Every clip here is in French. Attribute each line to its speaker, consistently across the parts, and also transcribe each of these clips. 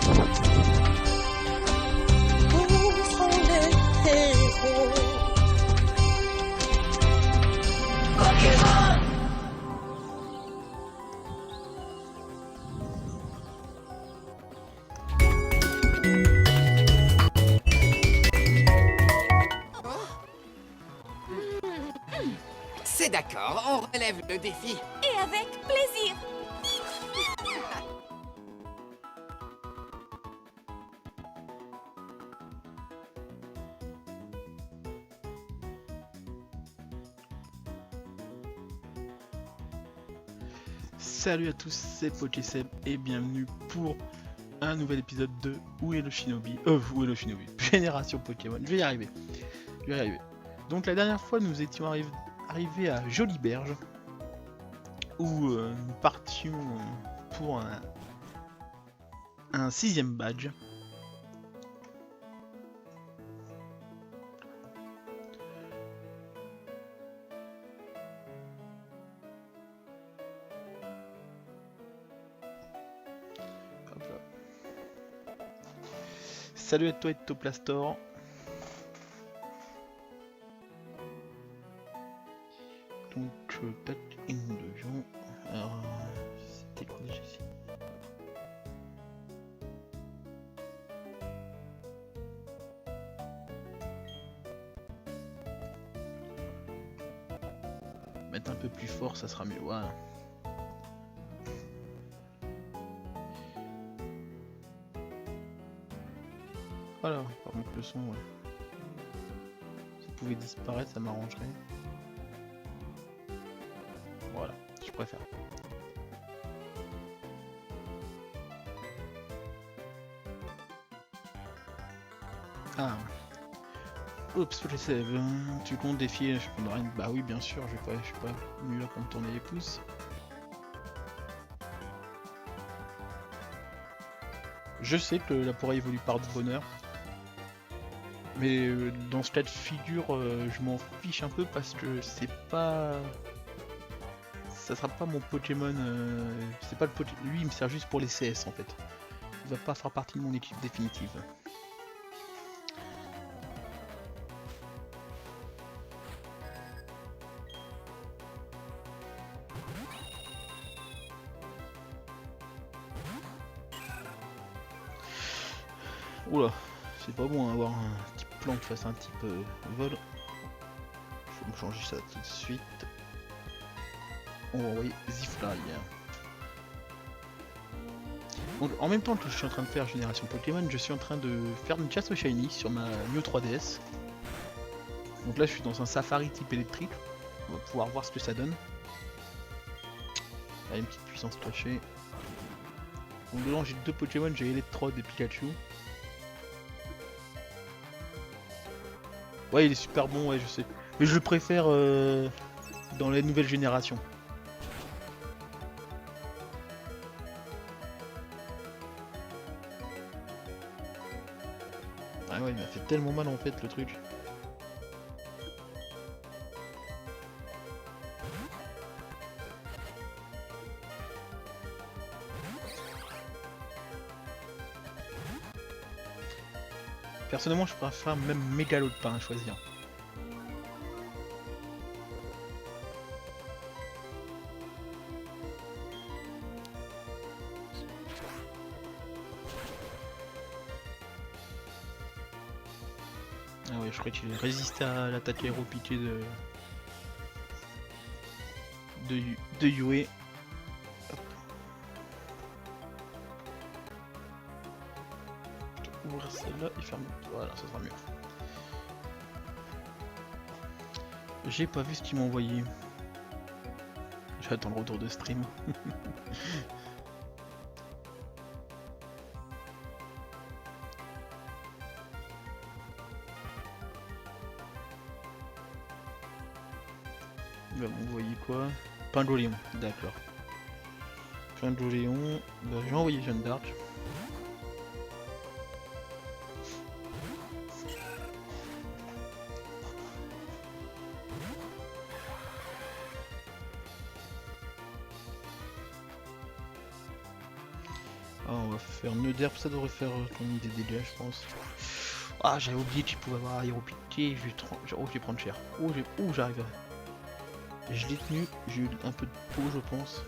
Speaker 1: Où sont les héros?
Speaker 2: C'est d'accord, on relève le défi.
Speaker 3: Et avec plaisir.
Speaker 4: Salut à tous, c'est Pokéseb et bienvenue pour un nouvel épisode de Où est le Shinobi Où est le Shinobi Génération Pokémon, je vais y arriver. Donc la dernière fois nous étions arrivés à Joliberge où nous partions pour un 6ème badge. Hop là. Salut à toi Ectoplastor. Donc tac, une de gens. Alors c'était quoi déjà ici? Mettre un peu plus fort, ça sera mieux. Voilà. Voilà, par contre le son, ouais. Si ça pouvait disparaître, ça m'arrangerait. Voilà, je préfère. Ah. Oups, tu comptes défier, je prends rien. Bah oui, bien sûr, je suis pas venu là pour me tourner les pouces. Je sais que la pourrait évolue par bonheur. Mais dans ce cas de figure, je m'en fiche un peu parce que c'est pas... Ça sera pas mon Pokémon, c'est pas le Pokémon... Lui il me sert juste pour les CS en fait. Il va pas faire partie de mon équipe définitive. Oula, c'est pas bon d'avoir un type plante face à un type vol. Faut me changer ça tout de suite. On va envoyer Zifly. Donc en même temps que je suis en train de faire Génération Pokémon, je suis en train de faire une chasse au Shiny sur ma Neo 3DS. Donc là je suis dans un safari type électrique. On va pouvoir voir ce que ça donne. Là, une petite puissance cachée. Donc dedans j'ai deux Pokémon, j'ai Electrode et Pikachu. Ouais il est super bon, ouais je sais. Mais je le préfère dans les nouvelles générations. Ah ouais il m'a fait tellement mal en fait le truc. Personnellement je préfère même Mégalopin à choisir. Ah ouais je crois qu'il résiste à l'attaque aéropiquée de Yue. Hop. Je vais ouvrir celle-là et fermer. Voilà ça sera mieux. J'ai pas vu ce qu'il m'a envoyé. J'attends le retour de stream. Il va m'envoyer quoi? Pingoléon, d'accord. Pingoléon, bah, j'ai envoyé Jeanne d'Arc. faire nœud d'herbe, ça devrait faire ton idée des dégâts, je pense. Ah, j'avais oublié qu'il pouvait avoir aéropiqué, je vais prendre cher. Oh, j'arrive. Je l'ai tenu, j'ai eu un peu de peau, je pense.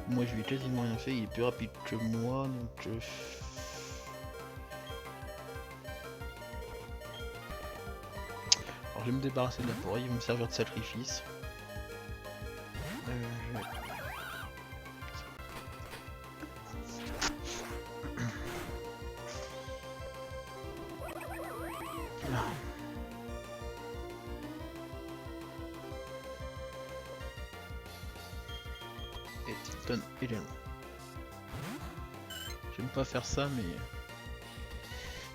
Speaker 4: Moi, je lui ai quasiment rien fait, il est plus rapide que moi, donc... Alors, je vais me débarrasser de la forêt, il va me servir de sacrifice. Et Tilton également. J'aime pas faire ça, mais...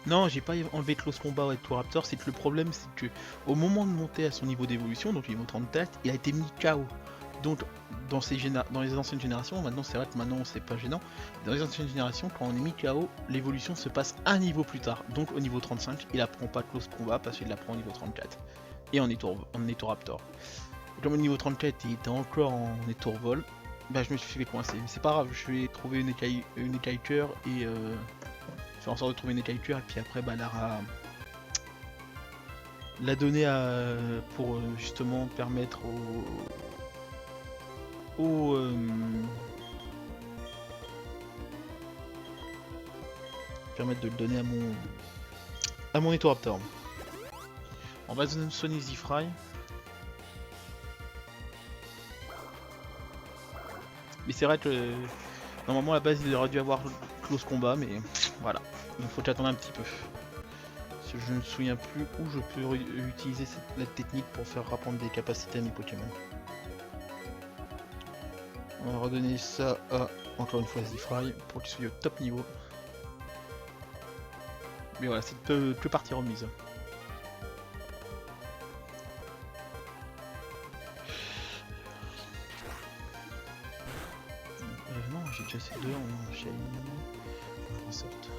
Speaker 4: Non, j'ai pas enlevé Close Combat avec Tour Raptor, c'est que le problème c'est que au moment de monter à son niveau d'évolution, donc niveau 34, il a été mis KO. Donc dans les anciennes générations, maintenant c'est vrai que maintenant c'est pas gênant, dans les anciennes générations quand on est mis KO, l'évolution se passe un niveau plus tard. Donc au niveau 35, il apprend pas Close Combat parce qu'il l'apprend au niveau 34. Et en Raptor. Comme au niveau 34 il était encore en Étourvol, bah je me suis fait coincer. Mais c'est pas grave, je vais trouver une écaille cœur et faire en sorte de trouver une écaille cœur et puis après bah la donner pour justement permettre permettre de le donner à mon Etoraptor. On va soigner Zifry. Mais c'est vrai que normalement à la base il aurait dû avoir Close Combat, mais voilà, il faut attendre un petit peu. Parce que je ne me souviens plus où je peux utiliser la technique pour faire reprendre des capacités à mes Pokémon. On va redonner ça à encore une fois Zifry pour qu'il soit au top niveau. Mais voilà, c'est que partie remise. Non, j'ai déjà ces deux en shiny. On va sorte.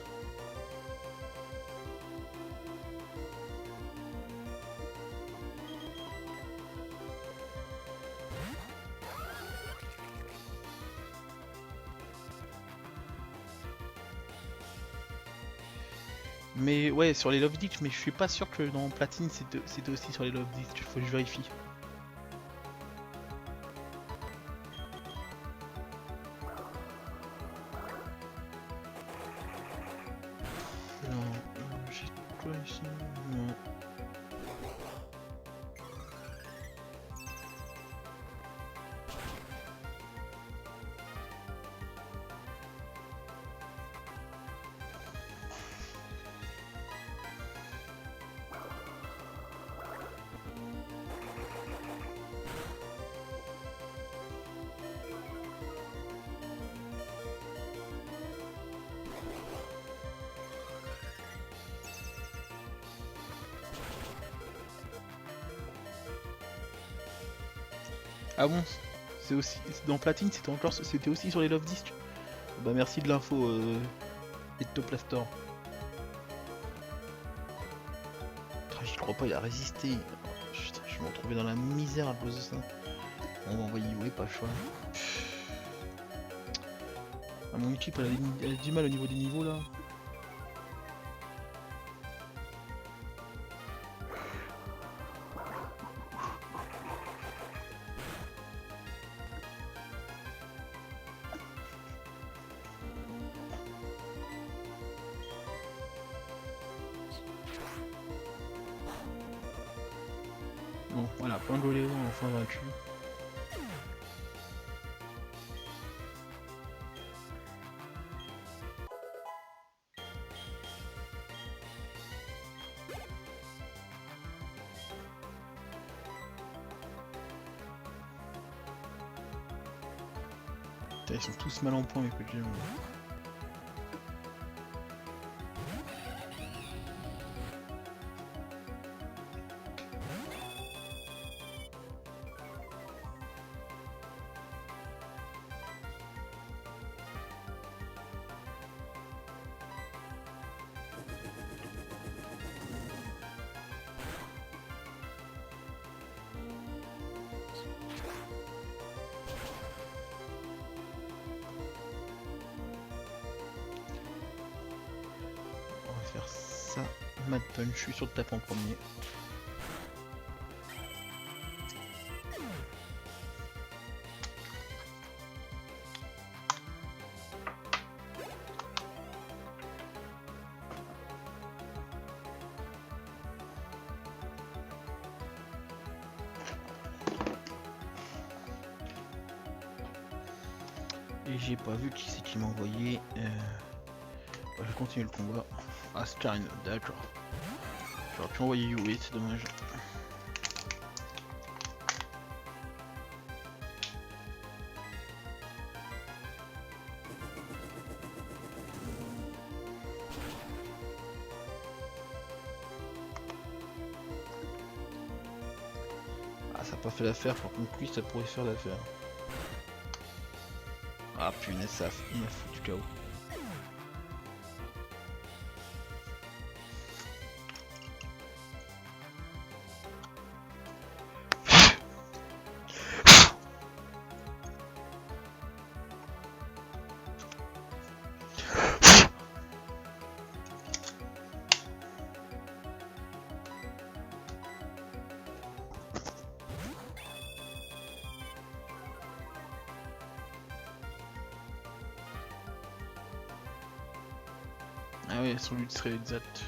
Speaker 4: Mais ouais, sur les Love Ditch, mais je suis pas sûr que dans Platine c'était aussi sur les Love Ditch, il faut que je vérifie. Non, j'ai quoi ici? Non. Ah bon, c'est aussi dans Platine, c'était aussi sur les Love Disc. Bah merci de l'info, Ectoplastor. J'y crois pas, il a résisté. Putain, je me retrouvais dans la misère à cause de ça. On va envoyer où pas le choix. Ah, mon équipe elle a du mal au niveau des niveaux là. Bon voilà, point de Goléo enfin vaincu. Putain, ils sont tous mal en point mes Pokémon. ça. Mad Punch, je suis sur le tape en premier. Et j'ai pas vu qui c'est qui m'a envoyé. Je vais continuer le combat. Ah, Starino, d'accord. J'aurais pu envoyer Yui, c'est dommage. Ah, ça n'a pas fait l'affaire, par contre lui ça pourrait faire l'affaire. Ah punaise, ça il m'a foutu KO. Ah oui, son lutte serait exact.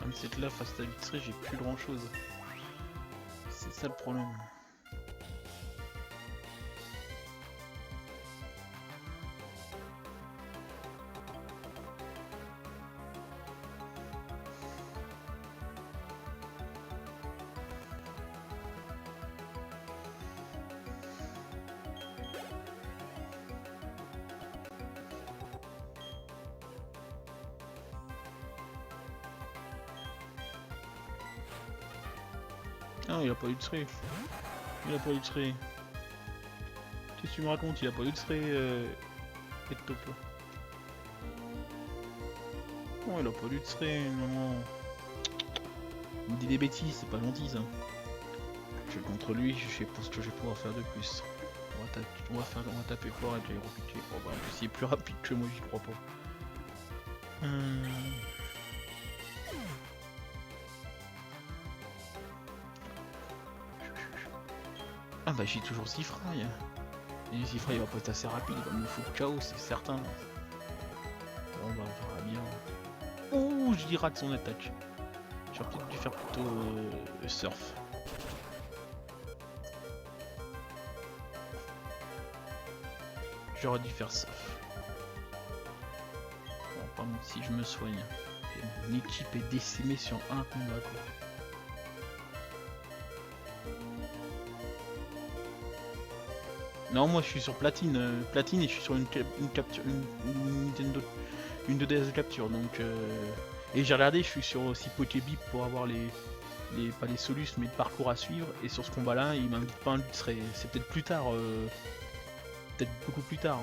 Speaker 4: Même cette là face à Vitry, j'ai plus grand chose. C'est ça le problème. Non, il a pas eu de trait. Il a pas eu de trait. Qu'est-ce que tu me racontes? Il a pas eu de trait, et de top là. Non, il a pas eu de trait, maman. Il me dit des bêtises, c'est pas gentil ça. Je suis contre lui, je sais pas ce que je vais pouvoir faire de plus. On va taper fort avec les repiquer. Oh, bah, en plus il est plus rapide que moi, j'y crois pas. Ah bah j'ai toujours Zifraï. Et Zifraï il va pas être assez rapide, il va me foutre KO, c'est certain. Bon bah on verra bien. Oh, je rate son attaque. J'aurais peut-être dû faire plutôt surf. J'aurais dû faire surf. Bon, par contre, si je me soigne. Et mon équipe est décimée sur un combat quoi. Non, moi je suis sur platine, platine et je suis sur une capture, une Nintendo, une 2DS de capture donc et j'ai regardé, je suis sur aussi Pokébip pour avoir pas les solus mais le parcours à suivre et sur ce combat là il m'invite pas un c'est peut-être plus tard, peut-être beaucoup plus tard.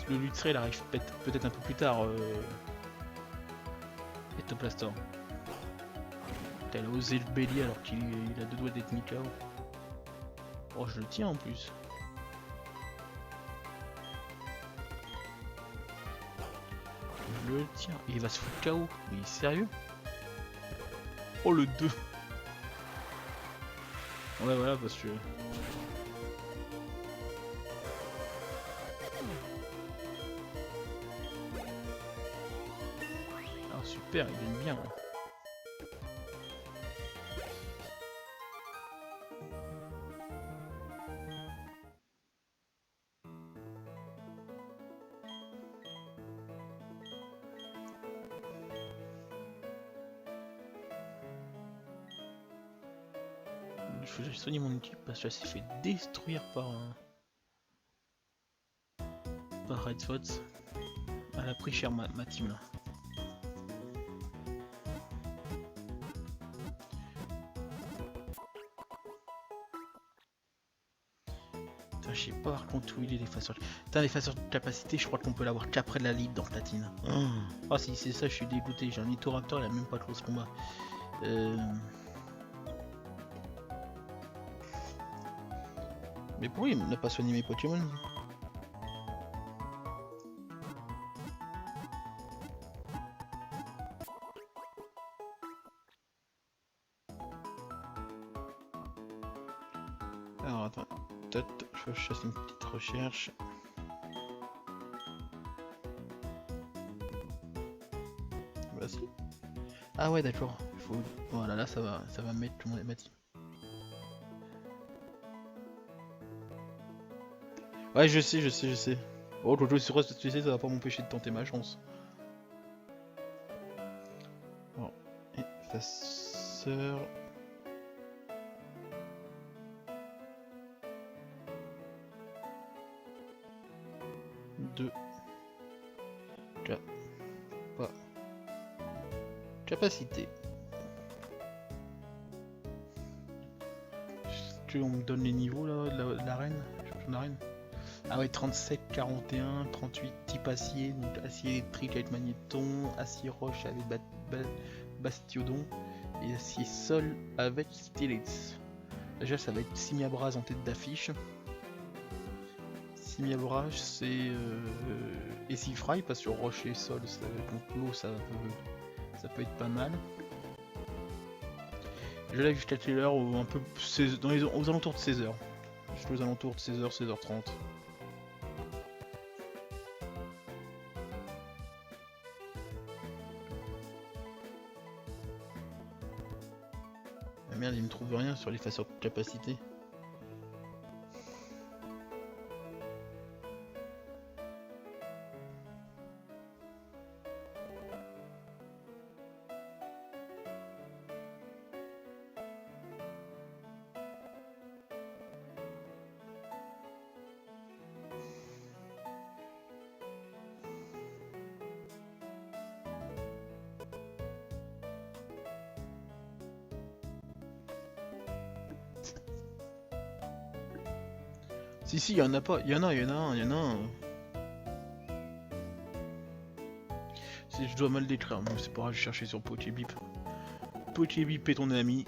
Speaker 4: Le Luxray il arrive peut-être un peu plus tard et Toplastor. Elle a osé le bélier alors qu'il a deux doigts d'être mis KO. Oh, je le tiens en plus. Je le tiens. Et il va se foutre KO. Mais il est sérieux? Oh, le 2. Ouais, voilà, parce que... Ah, super, il aime bien. Il faut que j'aille soigner mon équipe parce que elle s'est fait détruire par Red Fox. Elle a pris cher ma team là. Je sais pas par contre où il est l'effaceur. Putain, l'effaceur de capacité, je crois qu'on peut l'avoir qu'après la lead dans Platine. Ah si c'est ça, je suis dégoûté. J'ai un Nitoraptor, il a même pas close combat. Mais pourquoi il n'a pas soigné mes Pokémon? Alors attends, peut-être je fasse une petite recherche. Vas-y. Ah ouais d'accord. Faut... Voilà là ça va mettre tout le monde est. Ouais je sais. Oh Jojo sur ce tu sais ça va pas m'empêcher de tenter ma chance. Alors, effaceur. Capacité. Est-ce qu'on me donne les niveaux là de l'arène? Champion d'arène. Ah ouais 37, 41, 38 type acier, donc acier électrique avec magnéton, acier roche avec bastiodon et acier sol avec stylix. Déjà ça va être Simiabras en tête d'affiche. Simiabras c'est Essifraï parce que roche et sol donc l'eau ça peut être pas mal. Je l'ai jusqu'à quelle heure ou un peu aux alentours de 16h. Je suis aux alentours de 16h, 16h30. Ah merde, il me trouve rien sur l'effaceur de capacité. Si, il y en a pas, il y en a un. Si je dois mal décrire, bon, c'est pas grave, je chercher sur Pokébip. Pokébip est ton ami.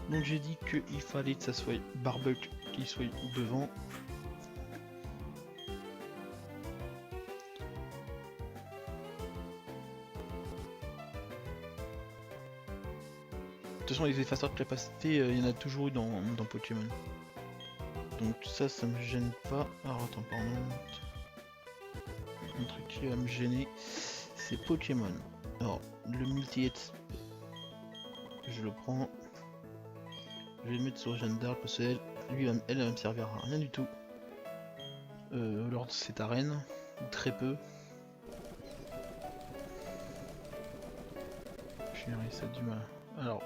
Speaker 4: Donc j'ai dit qu'il fallait que ça soit Barbuck qui soit devant. De toute façon les effaceurs de capacité, il y en a toujours eu dans Pokémon. Donc ça me gêne pas. Alors attends, pardon. Un truc qui va me gêner, c'est Pokémon. Alors, le multi-hit, je le prends. Je vais le mettre sur Jeanne d'Arc parce qu'elle, elle va me servir à rien du tout. Lors de cette arène, très peu. Chérie, ça a du mal. Alors,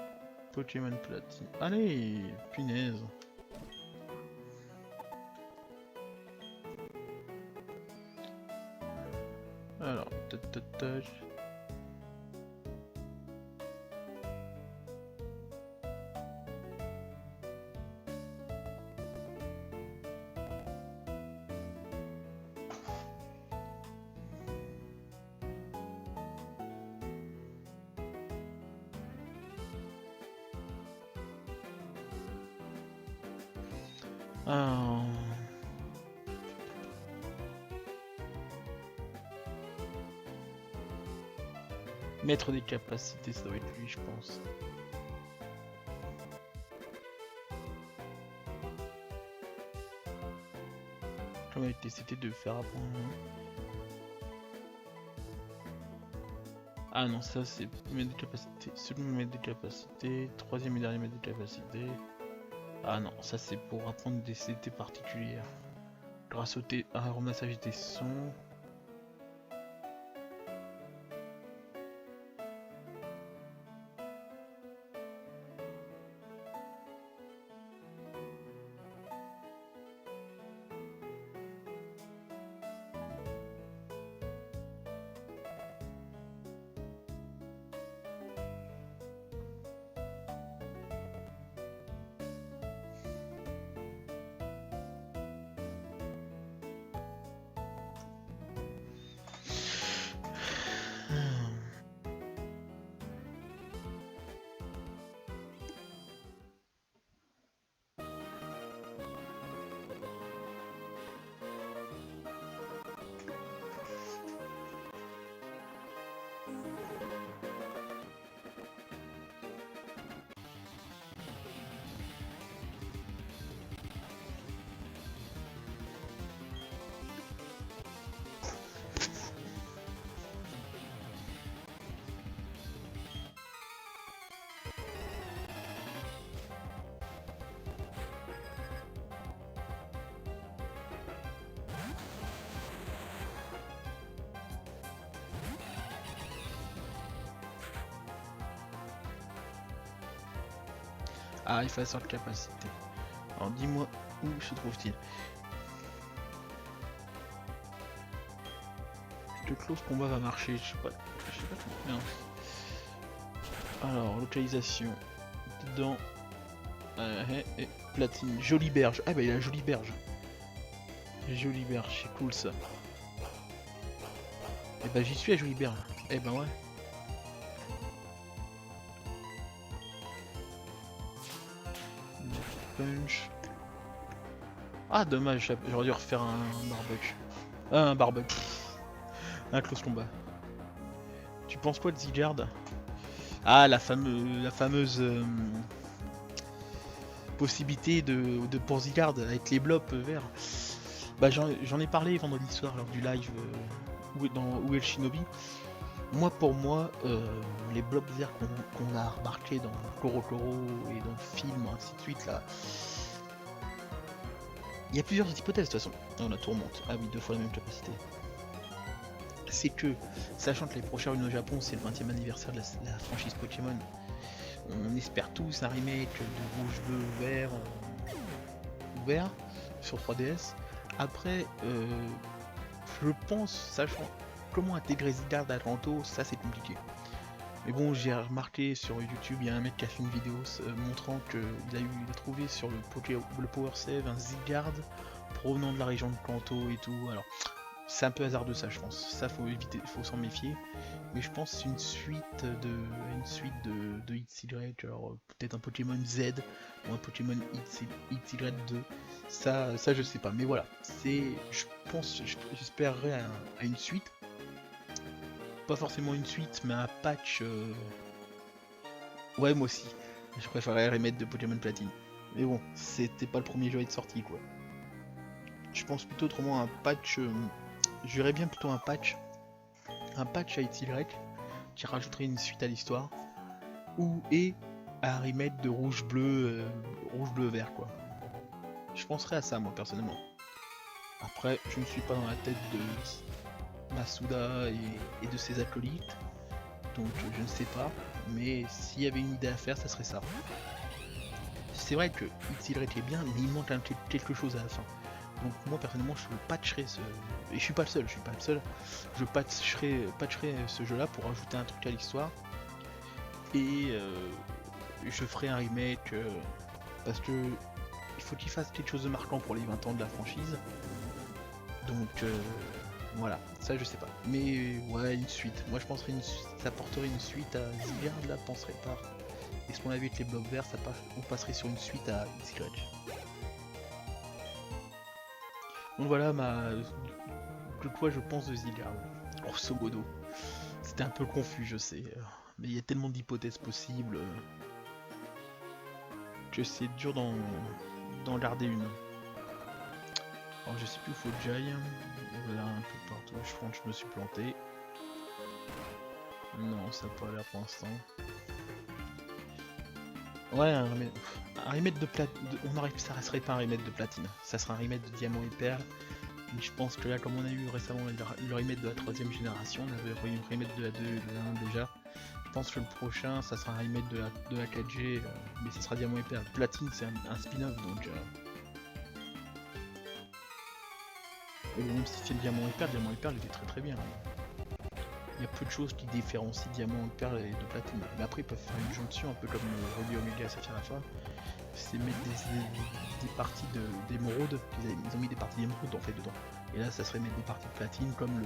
Speaker 4: Pokémon Platine. Allez, punaise. Alors, Maître des capacités, ça doit être lui, je pense. Comment il décidé de faire apprendre. Ah non, ça c'est maître des capacités. Second maître des capacités. Troisième et dernier maître des capacités. Ah non, ça c'est pour apprendre des CT particulières. Grâce au ramassage des sons. Ah, effaceur de capacité. Alors dis-moi où se trouve-t-il. Le close combat va marcher, je sais pas trop bien. Alors, localisation. Dedans. Et platine. Jolie berge. Ah bah il a jolie berge. Jolie berge, c'est cool ça. Et bah j'y suis à jolie berge. Eh ben ouais. Punch. Ah dommage, j'aurais dû refaire un barbuck. Un barbuck. Un close combat. Tu penses quoi de Zygarde? Ah la fameuse possibilité de pour Zygarde avec les blops verts. Bah j'en ai parlé vendredi soir lors du live où est le Shinobi. Moi pour moi, les blops verts qu'on a remarqué dans Coro et dans le film, ainsi de suite là. Il y a plusieurs hypothèses de toute façon. On la tourmente. Ah oui, 2 fois la même capacité. C'est que, sachant que les prochains au Japon, c'est le 20e anniversaire de la franchise Pokémon, on espère tous un remake de rouge, bleu, vert sur 3DS. Après, je pense, sachant comment intégrer Zygarde à Kanto, ça c'est compliqué. Mais bon, j'ai remarqué sur YouTube, il y a un mec qui a fait une vidéo montrant qu'il a trouvé sur le Power Save un Zygarde provenant de la région de Kanto et tout. Alors, c'est un peu hasardeux ça, je pense. Ça, faut éviter, faut s'en méfier. Mais je pense que c'est une suite de XY, alors peut-être un Pokémon Z ou un Pokémon XY2. Ça je sais pas. Mais voilà, j'espérerais à une suite. Pas forcément une suite, mais un patch. Ouais, moi aussi. Je préférerais remettre de Pokémon Platine. Mais bon, c'était pas le premier jeu à être sorti quoi. Je pense plutôt autrement un patch. Je verrais bien plutôt un patch. Un patch à XY qui rajouterait une suite à l'histoire. Et un remake de rouge bleu vert quoi. Je penserais à ça moi personnellement. Après, je ne suis pas dans la tête de Masuda et de ses acolytes. Donc je ne sais pas, mais s'il y avait une idée à faire, ça serait ça. C'est vrai que XY est bien, mais il manque quelque chose à la fin. Donc moi personnellement je patcherai ce... Et je suis pas le seul, je patcherai ce jeu là pour ajouter un truc à l'histoire. Et je ferai un remake parce que il faut qu'il fasse quelque chose de marquant pour les 20 ans de la franchise. Donc voilà, ça je sais pas. Mais ouais, une suite. Moi je penserais ça apporterait une suite à Zygarde, là, penserait pas. Et ce qu'on a vu avec les blocs verts, on passerait sur une suite à XY. Donc voilà que quoi je pense de Zygarde. Grosso modo. C'était un peu confus, je sais. Mais il y a tellement d'hypothèses possibles que c'est dur d'en garder une. Alors je sais plus où faut que j'aille. Là un peu partout. Je pense que je me suis planté. Non, ça n'a pas l'air pour l'instant. Ouais, un remake de platine. Ça resterait pas un remake de platine. Ça sera un remake de diamant et perle. Mais je pense que là, comme on a eu récemment le remake de la 3ème génération, on avait eu le remake de la 2 et de la 1 déjà. Je pense que le prochain, ça sera un remake de la 4G, mais ça sera diamant et perle. Platine, c'est un spin-off donc. Et même si c'est le diamant et perle, il est très très bien. Il y a peu de choses qui différencient diamant, perle et de platine. Mais après ils peuvent faire une jonction un peu comme le Ruby Omega Saphir Alpha. C'est mettre des parties d'émeraude. Ils ont mis des parties d'émeraude en fait dedans. Et là ça serait mettre des parties de platine comme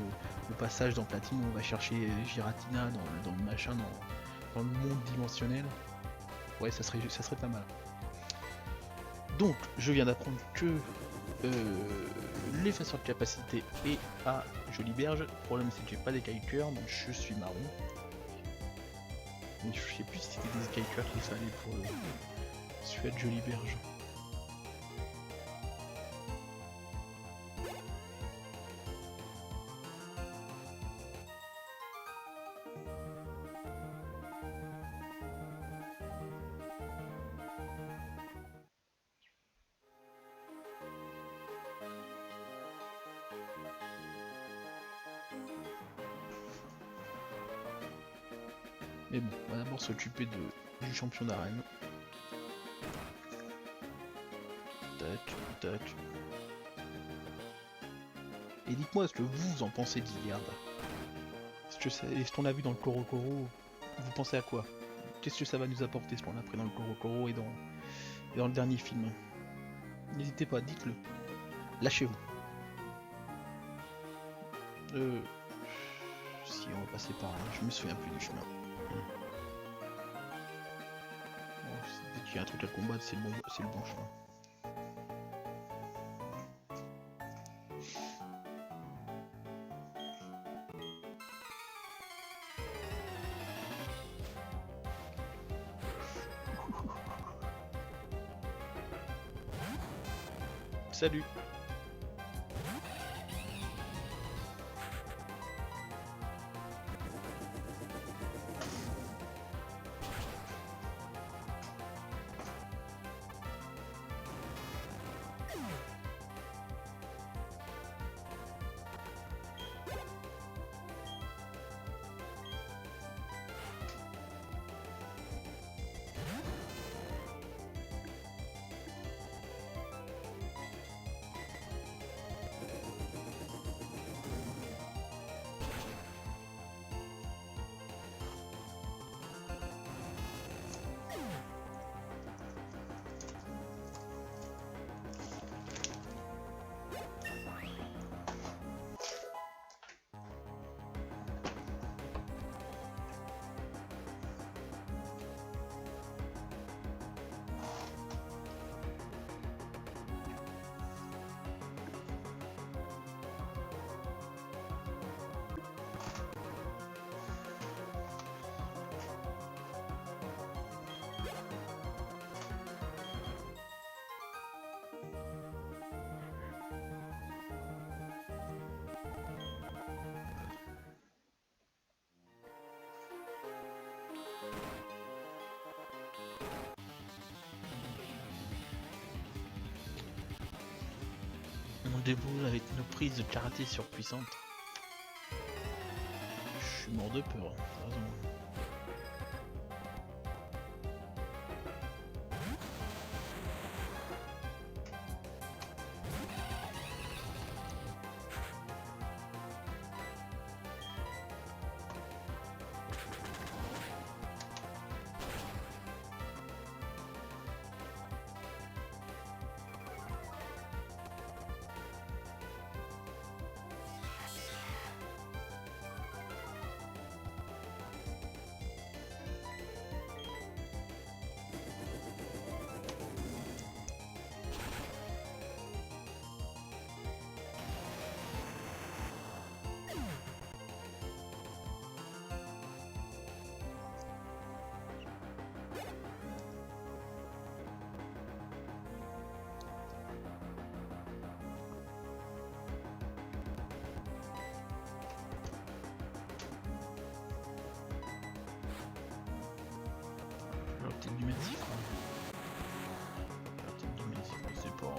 Speaker 4: le passage dans platine où on va chercher Giratina dans le machin, dans le monde dimensionnel. Ouais, ça serait pas mal. Donc je viens d'apprendre que l'effaceur de capacité est à Jolie Berge. Le problème c'est que j'ai pas d'écailleur, donc je suis marron. Mais je sais plus si c'était des écailleurs qu'il fallait pour celui de Jolie Berge. Mais bon, on va d'abord s'occuper du champion d'arène. tac, tac. Et dites-moi ce que vous en pensez d'Iliade. Ce qu'on a vu dans le Korokoro, vous pensez à quoi? Qu'est-ce que ça va nous apporter ce qu'on a pris dans le Korokoro et dans le dernier film? N'hésitez pas, dites-le. Lâchez-vous. Si on va passer par là, je me souviens plus du chemin. Bon, dès qu'il y a un truc à combattre, c'est le bon chemin. Salut. On déboule avec nos prises de karaté surpuissantes. Je suis mort de peur, t'as raison. Peut-être du Mexique, quoi. Peut-être du Mexique, je sais pas.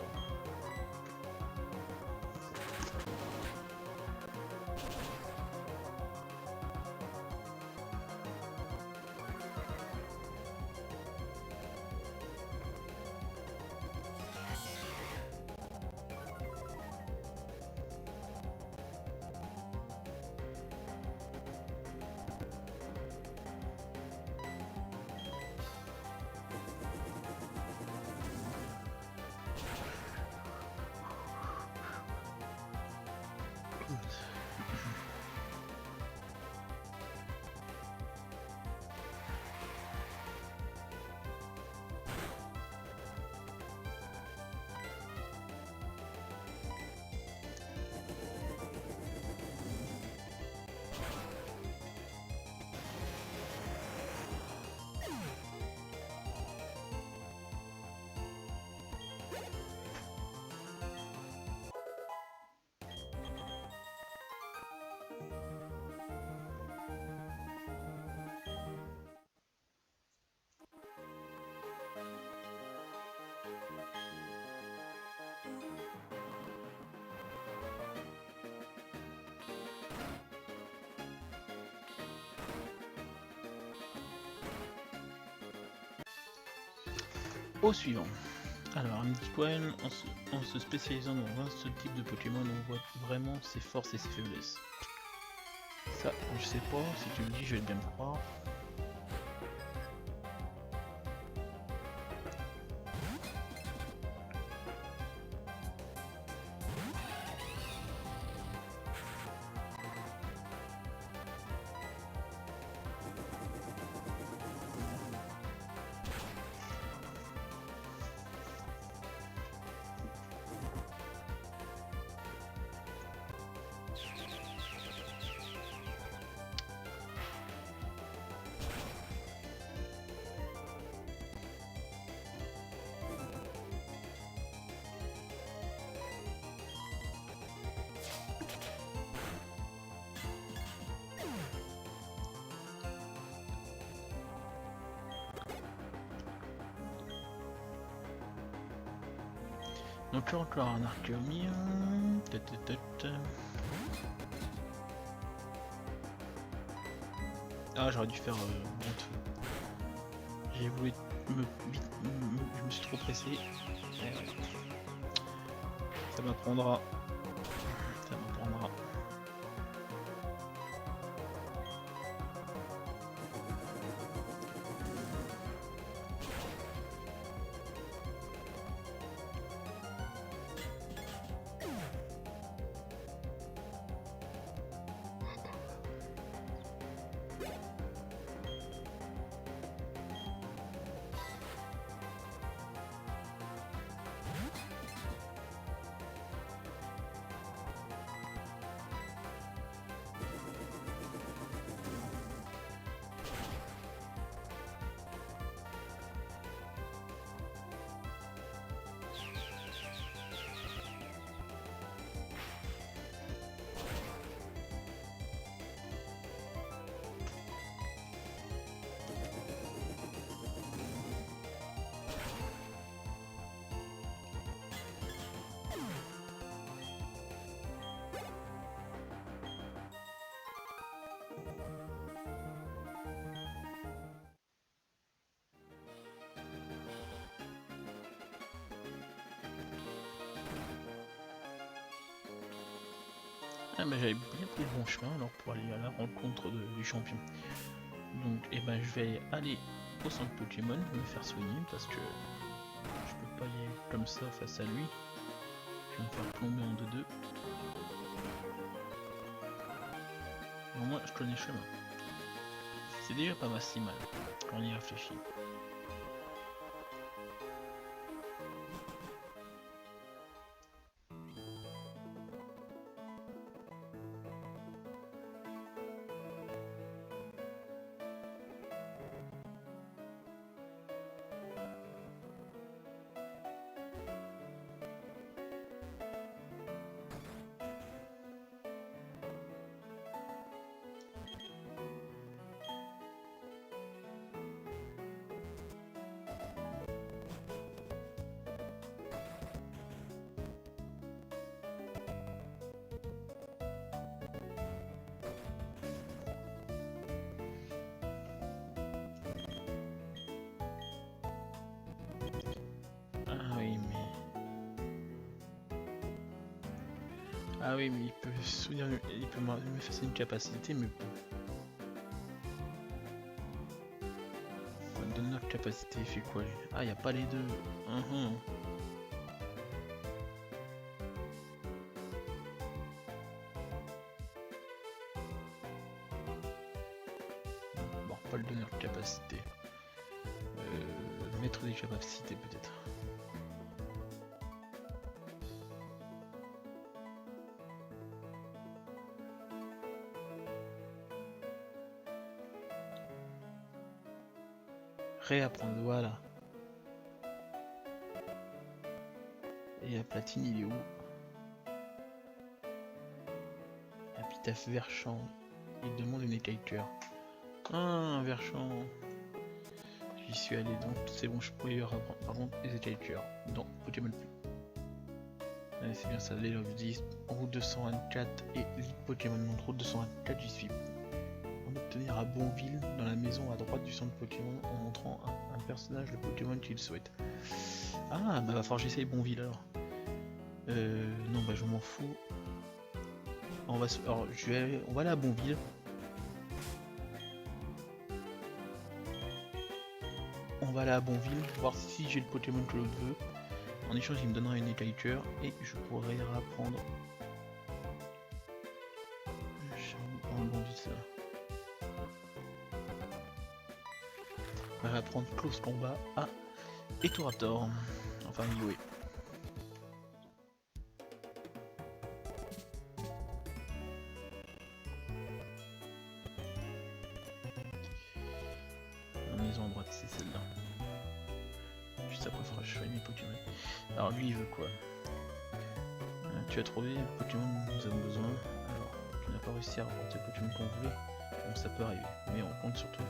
Speaker 4: Au suivant. Alors, un petit poème, en se spécialisant dans un seul type de Pokémon, on voit vraiment ses forces et ses faiblesses. Ça, je sais pas, si tu me dis, je vais bien me croire. Donc là encore un Archeomir. Ah, j'aurais dû faire vite. J'ai voulu je me suis trop pressé. Ça m'apprendra. Ça m'apprendra. Ah bah j'avais bien pris le bon chemin alors pour aller à la rencontre du champion. Donc et ben je vais aller au centre Pokémon, me faire soigner parce que je peux pas y aller comme ça face à lui. Je vais me faire plomber en 2-2. Au moins je connais le chemin. C'est déjà pas mal si mal quand on y réfléchit. Ah oui, mais il peut souvenir, il peut me faire une capacité, mais bon. Donne la capacité, il fait quoi lui? Ah, il n'y a pas les deux. Bon, pas le donneur de capacité. Le maître des capacités peut-être. Réapprendre, voilà. Et la platine, il est où? Epitaphe Verchamp. Il demande une écaille-cœur. Ah, un Verchamp. J'y suis allé donc, c'est bon, je peux y apprendre. Par contre, les écaille-cœurs dans Pokémon Plus. Allez, c'est bien ça, les Love 10, route 224 et Elite Pokémon Monde, route 224, j'y suis. On va obtenir à Bonville, dans la maison à droite du centre Pokémon, en montrant un personnage de Pokémon qu'il souhaite. Ah, bah va falloir que j'essaye Bonville alors. Non, bah je m'en fous. Alors, on va aller à Bonville. On va aller à Bonville, voir si j'ai le Pokémon que l'autre veut. En échange, il me donnera une écailleur et je pourrai apprendre. On va apprendre Close Combat à Etoraptor. Enfin, Yoé. La maison à droite, c'est celle-là. Juste après, il faudra que je soigne mes Pokémon. Alors, lui, il veut quoi? Tu as trouvé le Pokémon dont nous avons besoin. Alors, tu n'as pas réussi à rapporter le Pokémon qu'on voulait. Bon, ça peut arriver, mais on compte sur toi.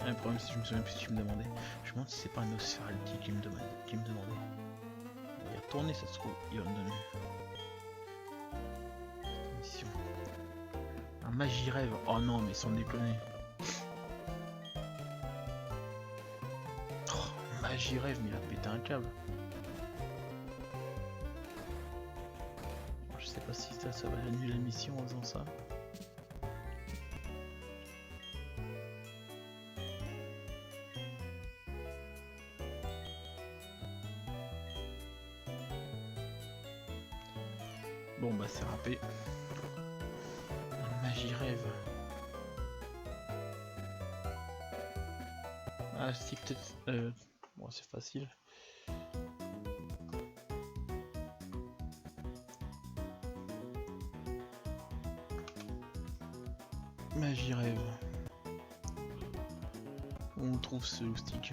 Speaker 4: Le problème, c'est que je me souviens plus si tu me demandais. Je me demande si c'est pas un Nosferalti qui me demandait. On va y retourner, ça se trouve, il va me donner. Mission. Un Magirève. Oh non, mais sans déconner. Oh, Magirève, mais il a pété un câble. Je sais pas si ça va annuler la mission en faisant ça. Bon bah c'est râpé. Magirève. Ah si peut-être... Bon c'est facile. Magirève. On trouve ce stick.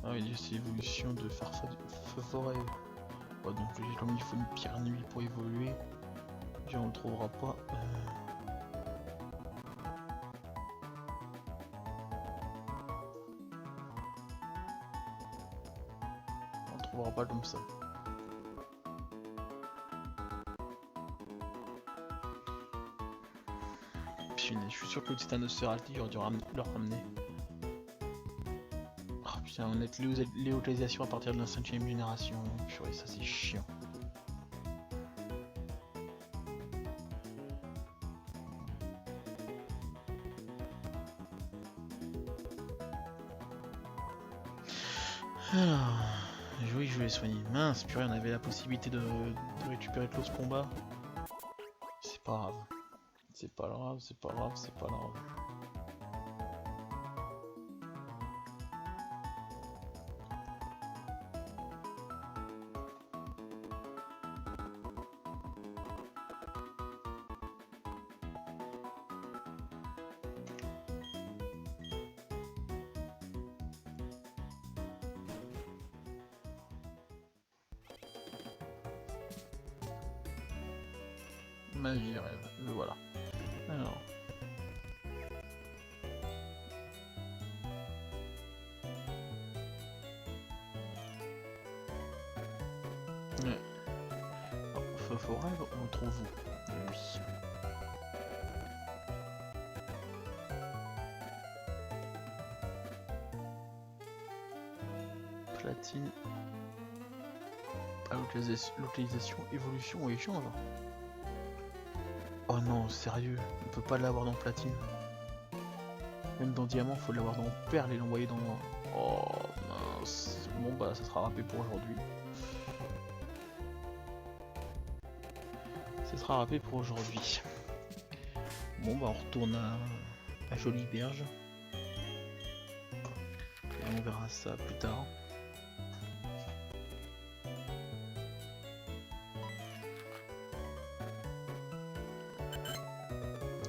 Speaker 4: Ah il y a cette évolution de Farforêve. Ouais, donc comme il faut une pierre nuit pour évoluer, on le trouvera pas. On le trouvera pas comme ça. Je suis sûr que le Titan Nosferalti, j'aurais dû le ramener. Oh putain, on est les localisations à partir de la 5ème génération. Purée, ça c'est chiant. Alors, oui, je vais les soigner. Mince, purée, on avait la possibilité de récupérer Close Combat. C'est pas grave. C'est pas grave, c'est pas grave, c'est pas grave. Magirève, le voilà. Alors. Ouais. Oh, Forêve, on trouve où? Oui. Platine. Ah, localisation, évolution ou échange. Oh non, sérieux, on peut pas l'avoir dans platine. Même dans diamant, faut l'avoir dans perle et l'envoyer dans... Oh mince. Bon bah ça sera râpé pour aujourd'hui. Ça sera râpé pour aujourd'hui. Bon bah on retourne à Jolie Berge. Et on verra ça plus tard.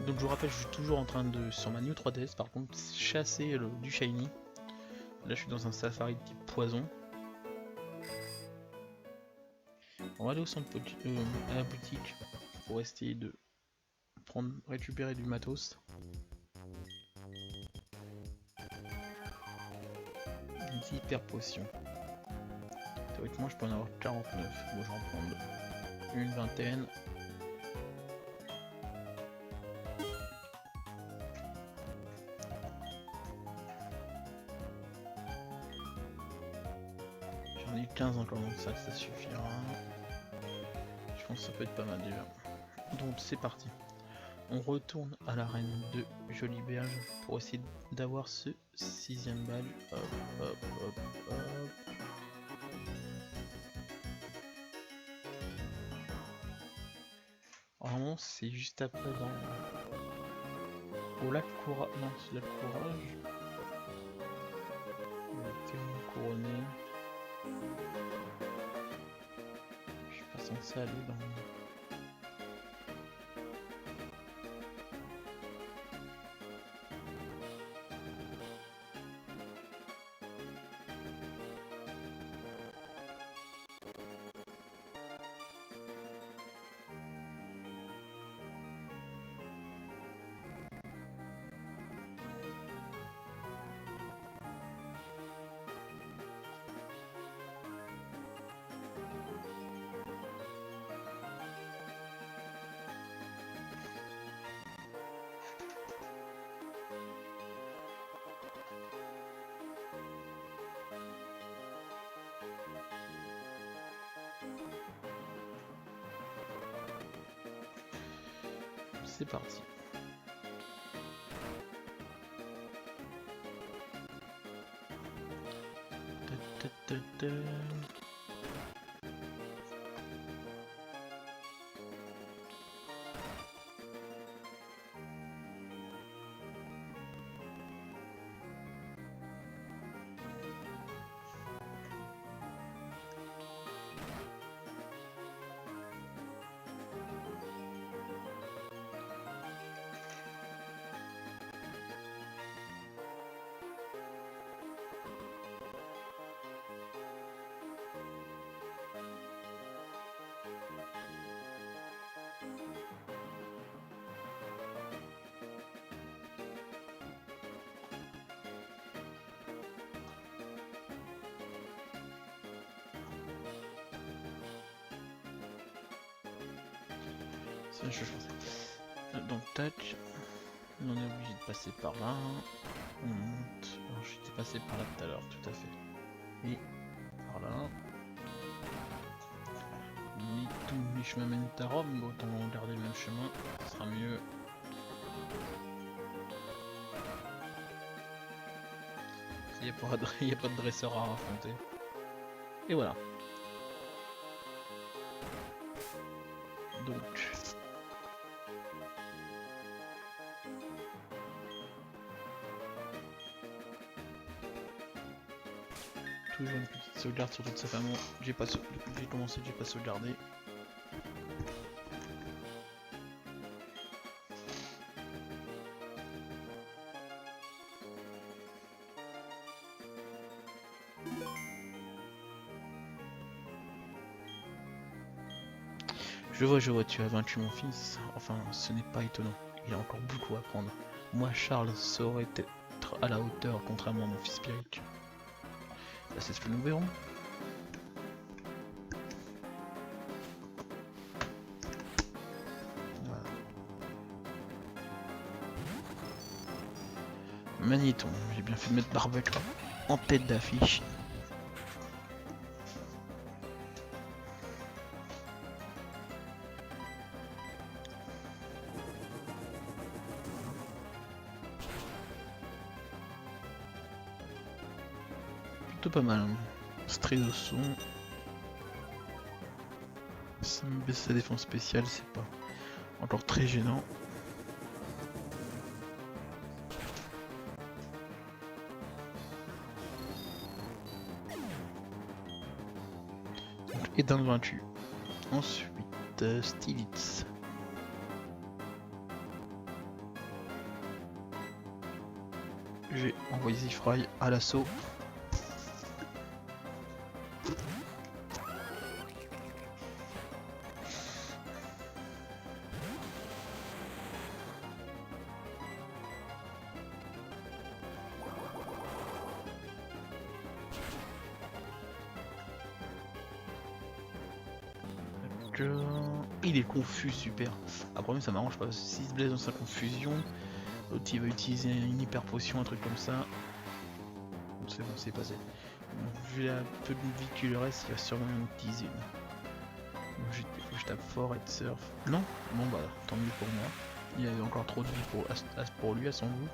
Speaker 4: Donc je vous rappelle, je suis toujours en train de, sur ma New 3DS par contre, chasser du Shiny. Là je suis dans un safari de type poison. On va aller au centre à la boutique pour essayer de récupérer du matos. Une hyper potion. Théoriquement je peux en avoir 49. Bon je vais en prendre une vingtaine. J'en ai 15 encore, donc ça suffira. Je pense que ça peut être pas mal déjà. Donc c'est parti. On retourne à l'arène de Joliberge pour essayer d'avoir ce 6ème badge. Hop, hop, hop, hop. Normalement c'est juste après au lac Courage. Non, c'est lac Courage. Couronné. Je suis pas censé aller dans... C'est parti. C'est je pensais. Donc touch. On est obligé de passer par là. On monte. Alors, j'étais passé par là tout à l'heure, tout à fait. Et par là. Tous les chemins mènent à Rome, mais autant garder le même chemin, ce sera mieux. Il n'y a pas de dresseur à affronter. Et voilà. Donc. Toujours une petite sauvegarde sur toute sa famille. J'ai commencé, j'ai pas sauvegardé. Je vois, tu as vaincu mon fils. Enfin, ce n'est pas étonnant. Il y a encore beaucoup à apprendre. Moi, Charles, saurait être à la hauteur, contrairement à mon fils Pierrick. Bah, c'est ce que nous verrons. Voilà. Magnéton, j'ai bien fait de mettre Barbuck en tête d'affiche. Plutôt pas mal. Stray de son. Ça me baisse sa défense spéciale, c'est pas encore très gênant. Donc, éteindre vaincu. Ensuite, Stilitz. J'ai envoyé Zifray à l'assaut. Il est confus, super. Après même ça m'arrange pas, s'il se blesse dans sa confusion, l'autre il va utiliser une hyper potion, un truc comme ça. C'est bon, c'est passé. Vu la peu de vie qu'il lui reste, il va sûrement en utiliser une. Donc je tape fort et surf. Non. Bon bah tant mieux pour moi. Il y a encore trop de vie pour lui à son goût.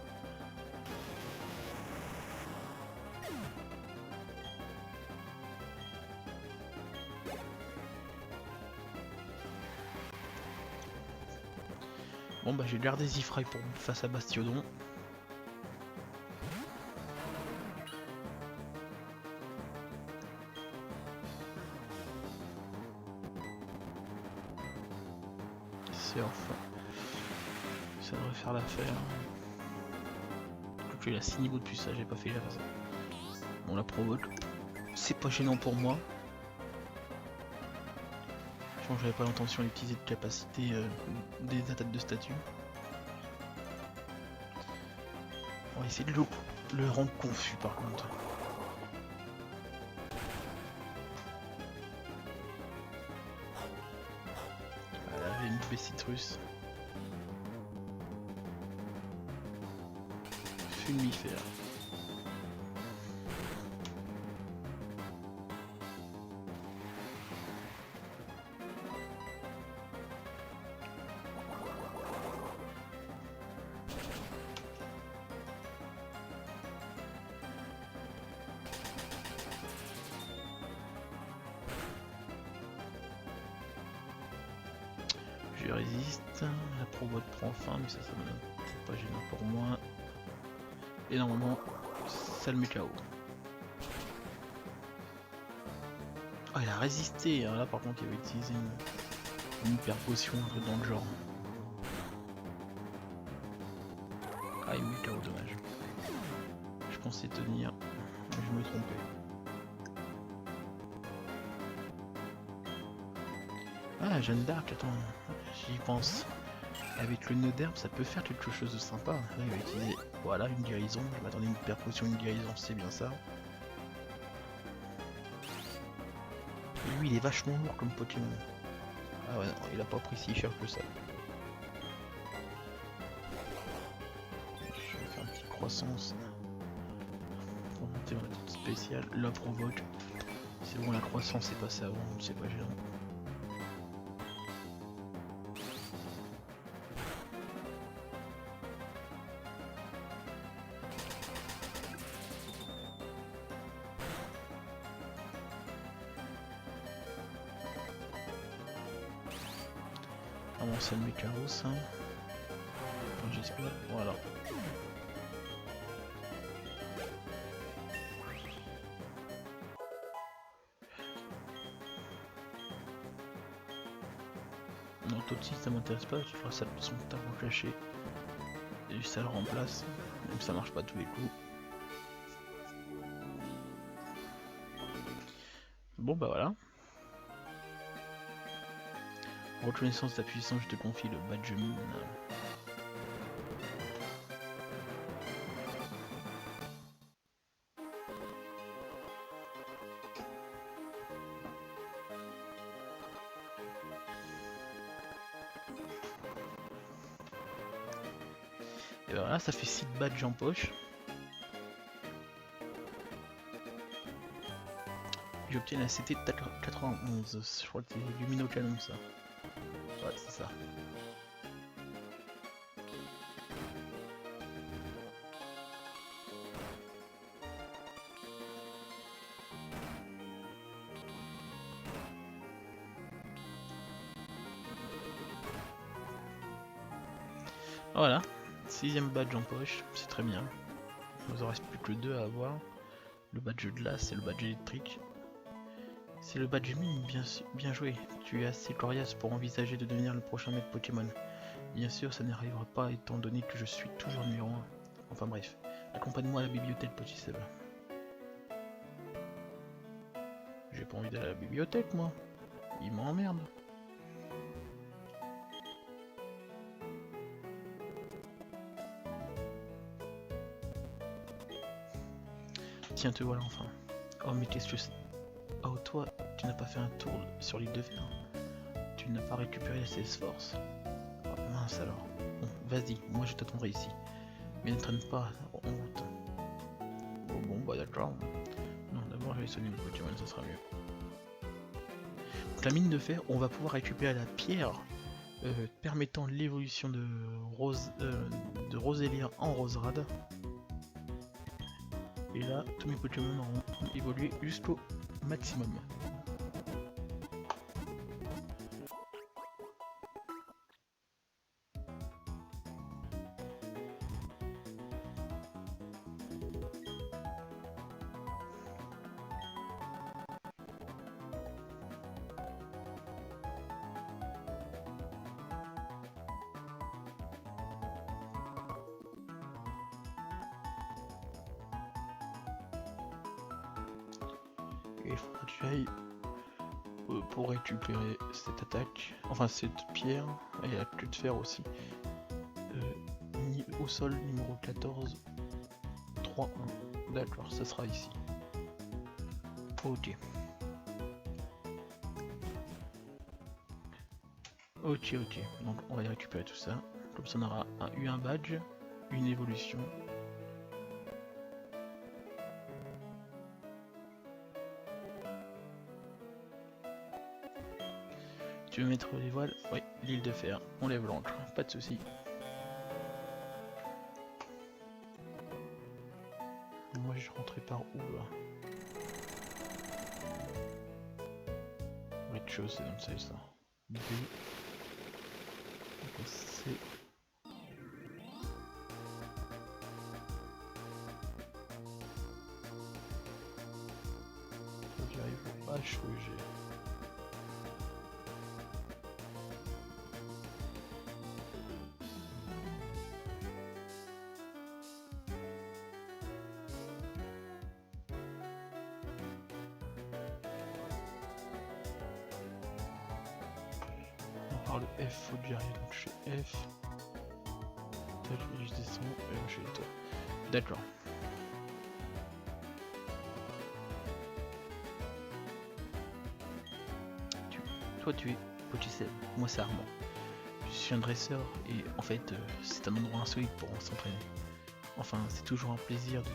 Speaker 4: Bon bah j'ai gardé Zifray pour face à Bastiodon. Surf. Ça devrait faire l'affaire. Donc il a 6 niveaux de plus, ça j'ai pas fait gaffe. On la provoque. C'est pas gênant pour moi. Je pense que j'avais pas l'intention d'utiliser de capacité des attaques de statue. On va essayer de le rendre confus par contre. Voilà, j'ai une bébé citrus. Fulmifère. Je résiste, la provoque prend fin, mais ça c'est pas gênant pour moi. Et normalement, ça le met KO. Ah, il a résisté, hein. Là par contre il avait utilisé une hyper potion, un truc dans le genre. Ah, il met KO, dommage. Je pensais tenir, mais je me trompais. Ah, Jeanne d'Arc, attends, j'y pense. Avec le nœud d'herbe, ça peut faire quelque chose de sympa. Là, il va utiliser, voilà, une guérison. Je m'attendais à une hyper potion, une guérison, c'est bien ça. Et lui, il est vachement lourd comme Pokémon. Ah ouais, non, il a pas pris si cher que ça. Je vais faire une petite croissance. Pour monter ma petite spéciale, la provoque. C'est bon, la croissance est passée avant, c'est pas gênant. Ah bon, ça me met carreau ça. Enfin, j'espère, voilà. Non, Totsi ça m'intéresse pas, tu feras ça de son talent caché. Et ça le remplace, même si ça marche pas tous les coups. Bon bah voilà. Reconnaissance de ta puissance, je te confie le badge mine. Et ben voilà, ça fait 6 badges en poche. J'obtiens la CT de 91, je crois que c'est Lumino Canon ça. Ouais, c'est ça. Voilà, 6ème badge en poche, c'est très bien. Il nous en reste plus que 2 à avoir. Le badge glace et le badge électrique. C'est le badge mine, bien joué. Tu es assez coriace pour envisager de devenir le prochain maître Pokémon. Bien sûr, ça n'arrivera pas étant donné que je suis toujours numéro 1. Enfin bref, accompagne-moi à la bibliothèque, petit Seb. J'ai pas envie d'aller à la bibliothèque, moi. Il m'emmerde. Tiens, te voilà enfin. Oh, mais qu'est-ce que c'est? Oh, toi, tu n'as pas fait un tour sur l'île de fer. Tu n'as pas récupéré assez de force. Oh, mince alors. Bon, vas-y, moi je t'attendrai ici. Mais ne traîne pas en route. Oh, bon, bah d'accord. Non, d'abord je vais soigner le Pokémon, ça sera mieux. Donc la mine de fer, on va pouvoir récupérer la pierre permettant l'évolution de Rosélia en Roserade. Et là, tous mes Pokémon auront évolué jusqu'au maximum. Et il faudra que j'aille pour récupérer cette attaque, enfin cette pierre, et la queue de fer aussi. Au sol numéro 14, 3-1. D'accord, ça sera ici. Ok. Ok, donc on va y récupérer tout ça. Comme ça on aura eu un badge, une évolution. Tu veux mettre les voiles? Oui, l'île de fer, on lève l'ancre, pas de soucis. Moi je rentrais par où là? Rez-de-chaussée, c'est comme ça. B. C. Faut que j'arrive au H ou G. Alors le F, faut que j'arrive donc chez F. Là je descends et là je suis toi. D'accord. Toi tu es Pokéceb, moi c'est Armand. Je suis un dresseur et en fait c'est un endroit insolite pour s'entraîner. Enfin c'est toujours un plaisir de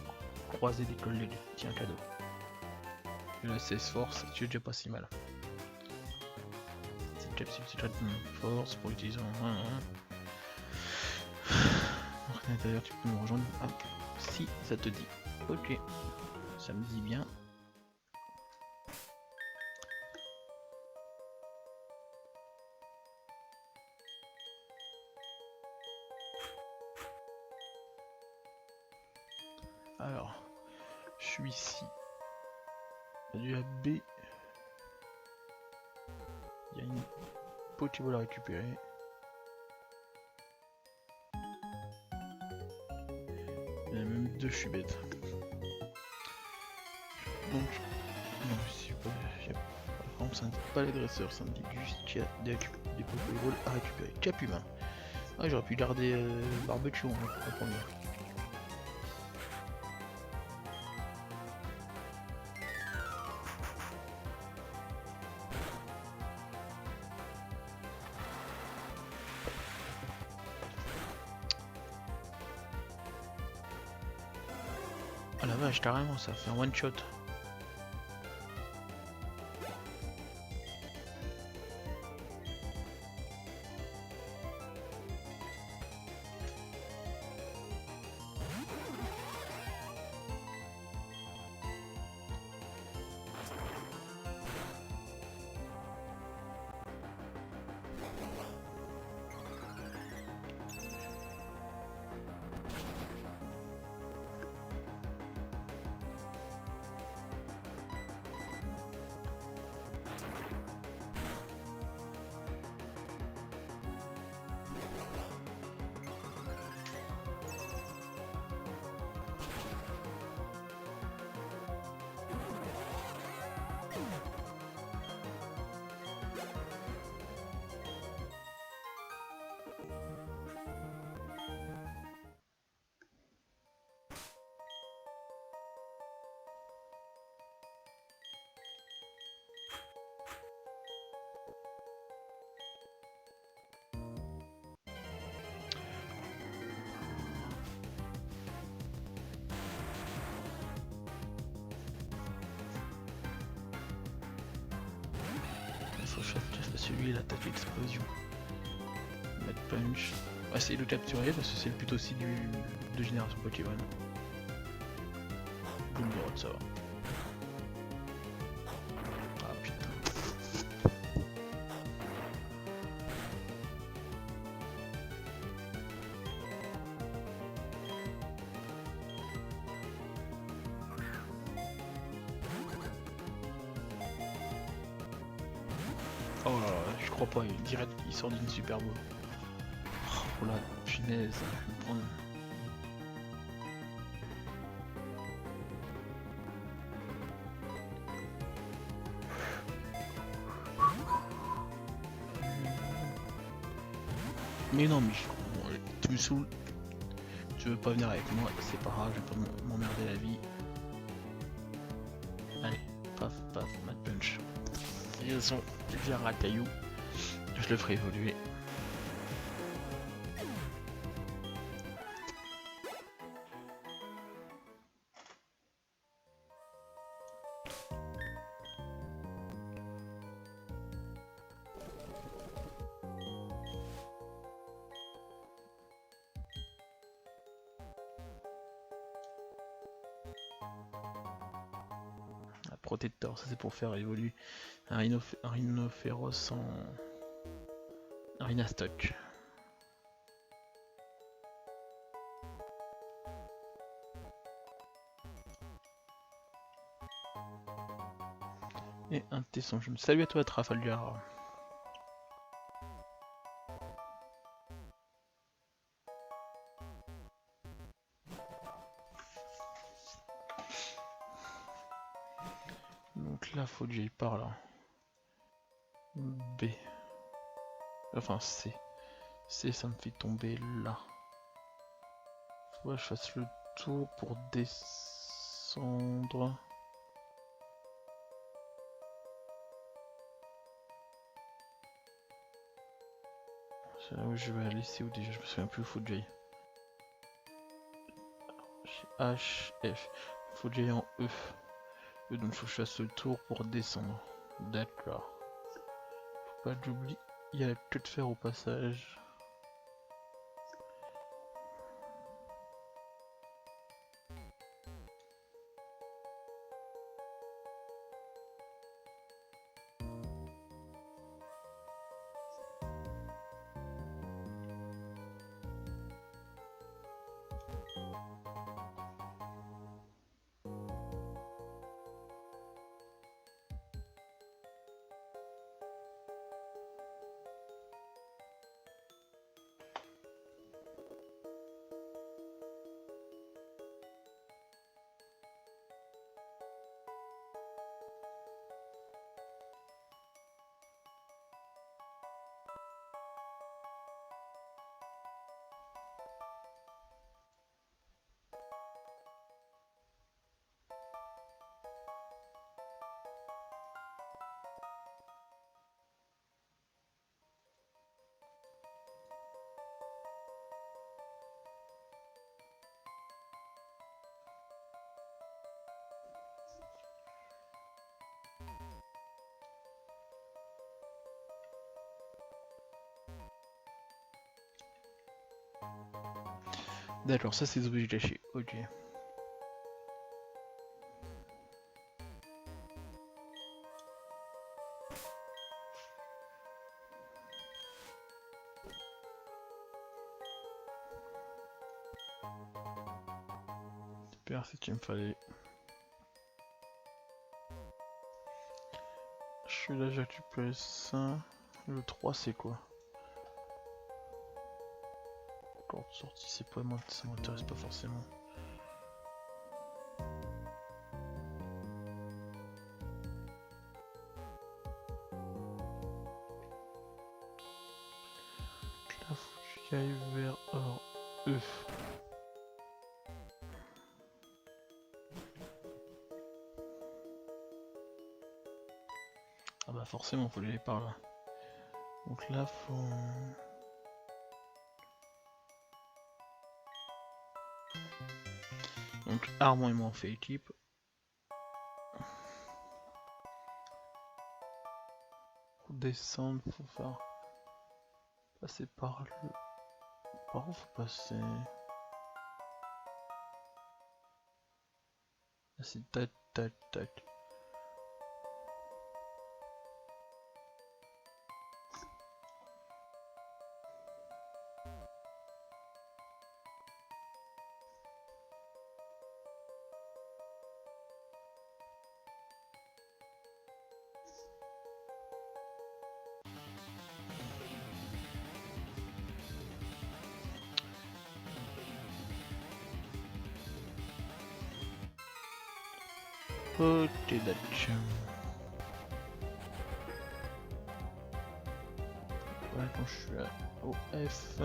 Speaker 4: croiser des collègues. Tiens, cadeau. Le SS Force, tu es déjà pas si mal. Cette capsule secrète force pour utiliser en d'ailleurs tu peux me rejoindre si ça te dit. Ok, ça me dit bien. Alors, je suis ici. Il y a du B. Il y a une Pokéball à récupérer. Il y en a même deux, je suis bête. Donc, non, je suis pas. Par exemple, ça ne dit pas les dresseurs, ça me dit juste qu'il y a des Pokéballs à récupérer. Cap humain. Ah, j'aurais pu garder Barbecue en premier. Ah la vache, carrément, ça fait un one shot. faut que je fasse celui l'attaque explosion. Mettre punch. On va essayer de le capturer parce que c'est le but aussi de génération Pokémon. Boule de rot, ça va. Ah putain. Oh là là, je crois pas, direct il sort d'une super boule. Oh la punaise, je vais prendre... Mais non mais bon, tu me saoules. Tu veux pas venir avec moi, c'est pas grave, je vais pas m'emmerder la vie. Allez, paf paf, mat punch. Ils sont j'ai un racaillou. Je le ferai évoluer. Protecteur, ça c'est pour faire évoluer un rhinophéros en un rhinastoc. Et un tesson. Salut à toi Trafalgar. Donc là faut que j'aille par là. B. Enfin C. C ça me fait tomber là. Faut que je fasse le tour pour descendre. C'est là où je vais aller, c'est où déjà? Je me souviens plus où faut que j'aille. H, F. Faut que j'aille en E. Donc faut que je fasse le tour pour descendre. D'accord. Faut pas que j'oublie. Il y a la queue de fer au passage. D'accord, ça c'est des objets cachés. Ok. Super, c'est ce qu'il me fallait. Je suis là, j'ai récupéré ça. Le 3 c'est quoi? Porte sortie, c'est pas moi, ça m'intéresse pas forcément. Là faut que j'aille vers or E. Ah bah forcément faut aller par là. Donc là faut... Donc Armand et moi on fait équipe. Route descendre, faut faire... passer par le... Par où faut passer? Là c'est tac tac tac. Ok, d'accord. Ouais, quand je suis au F, ça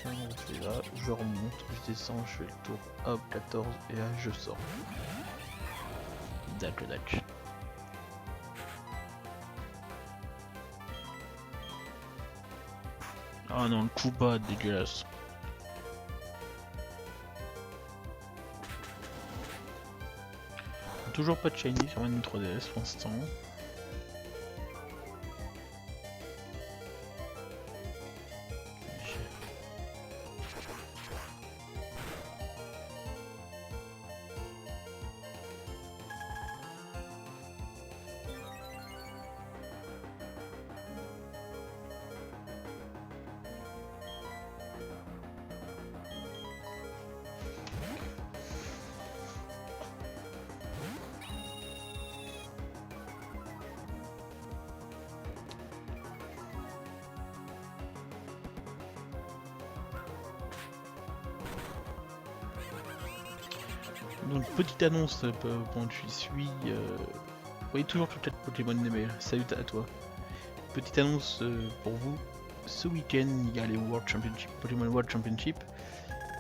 Speaker 4: on fait là, je remonte, je descends, je fais le tour, hop, 14, et là je sors. D'accord, d'accord. Ah non, le coup bas, dégueulasse. Toujours pas de shiny sur une 3DS pour l'instant. Donc petite annonce pendant que je suis, vous voyez toujours toute cette Pokémon mais salut à toi. Petite annonce pour vous, ce week-end il y a les World Championship, Pokémon World Championship,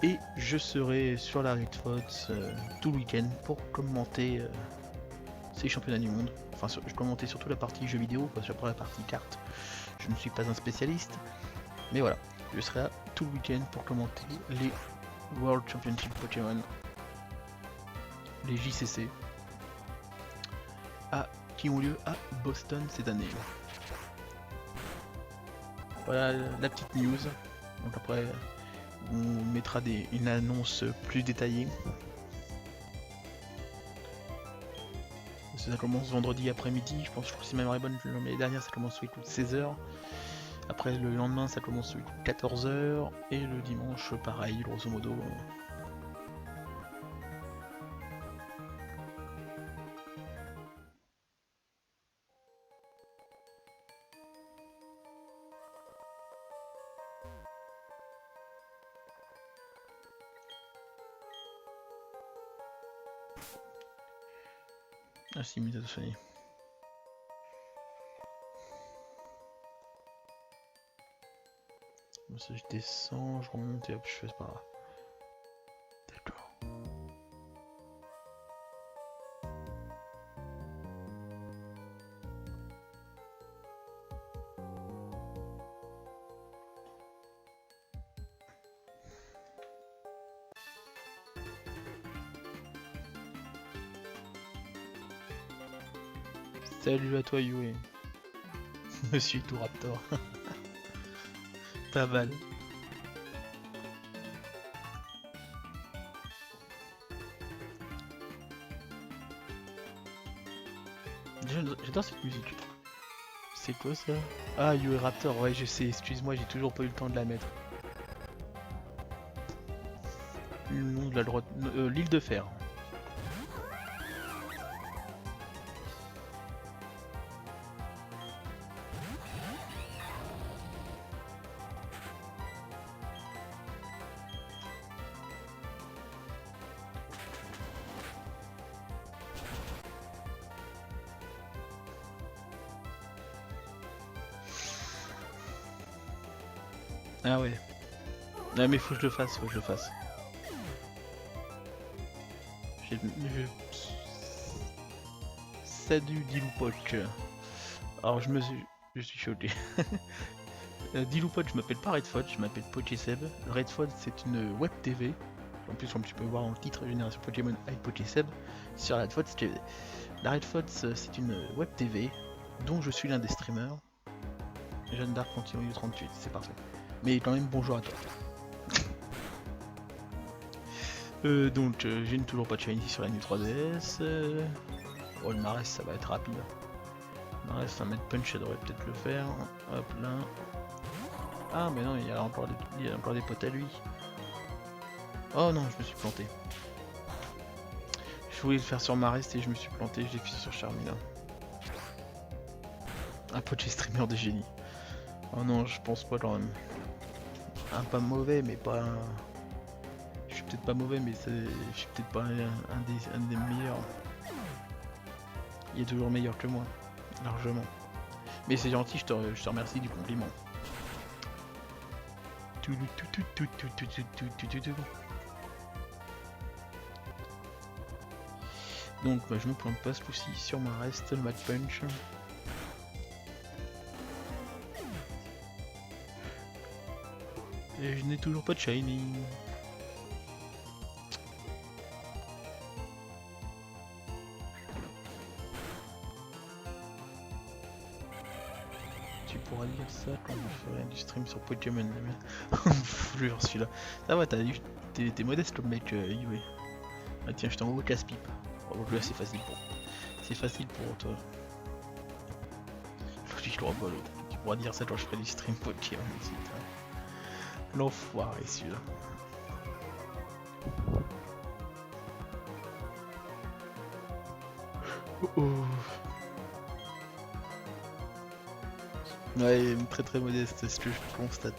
Speaker 4: et je serai sur la Red Fox tout le week-end pour commenter ces championnats du monde. Enfin je commentais surtout la partie jeux vidéo, parce que après la partie cartes, je ne suis pas un spécialiste, mais voilà, je serai là tout le week-end pour commenter les World Championship Pokémon. Les JCC qui ont lieu à Boston cette année. Voilà la petite news. Donc après on mettra une annonce plus détaillée. Ça commence vendredi après-midi, je crois que si ma mémoire est bonne, l'année dernière ça commence sur 16h. Après le lendemain ça commence sur 14h et le dimanche pareil grosso modo. Ah si, mais ça sonné. Ça, je descends, je remonte et hop, je fais par là. D'accord. Salut à toi Yue. Monsieur tout Raptor. Pas mal. J'adore cette musique. C'est quoi ça? Ah, Yue Raptor, ouais je sais, excuse-moi, j'ai toujours pas eu le temps de la mettre. Le nom de la droite... l'île de fer. Ah ouais. Ah mais faut que je le fasse, Salut Diloupoch. Alors je suis choqué. Diloupoch, je m'appelle pas Redford, je m'appelle Pokéseb. Redford c'est une web TV. En plus comme tu peux voir en titre Génération Pokémon avec Pokéseb. Sur la Redford, la Redford c'est une web TV dont je suis l'un des streamers. Jeanne d'Arc continue 38, c'est parfait. Mais quand même bonjour à toi. Donc je n'ai toujours pas de Shiny sur la New 3DS. Oh, le Marès ça va être rapide. Le Marès ça va mettre punch, ça devrait peut-être le faire. Hop là. Ah mais non, il y a encore des potes à lui. Oh non, je me suis planté. Je voulais le faire sur Marès et je me suis planté, je l'ai fait sur Charmina. Un pote streamer de génie. Oh non, je pense pas quand même. Un pas mauvais mais pas... Je suis peut-être pas mauvais mais je suis peut-être pas un des meilleurs. Il est toujours meilleur que moi, largement. Mais c'est gentil, je te remercie du compliment. Donc bah, je me plante pas ce coup-ci sur ma reste, le Mad Punch. Et je n'ai toujours pas de Shiny. Tu pourras dire ça quand je ferai du stream sur Pokémon. Fleur celui-là. Ça va, t'es modeste comme mec, Yue. Ah tiens, je t'envoie au casse-pipe. Oh, donc là c'est facile pour. C'est facile pour toi. Je crois pas l'autre. Tu pourras dire ça quand je ferai du stream Pokémon. L'enfoiré celui-là. Oh. Ouais, très modeste, c'est ce que je constate.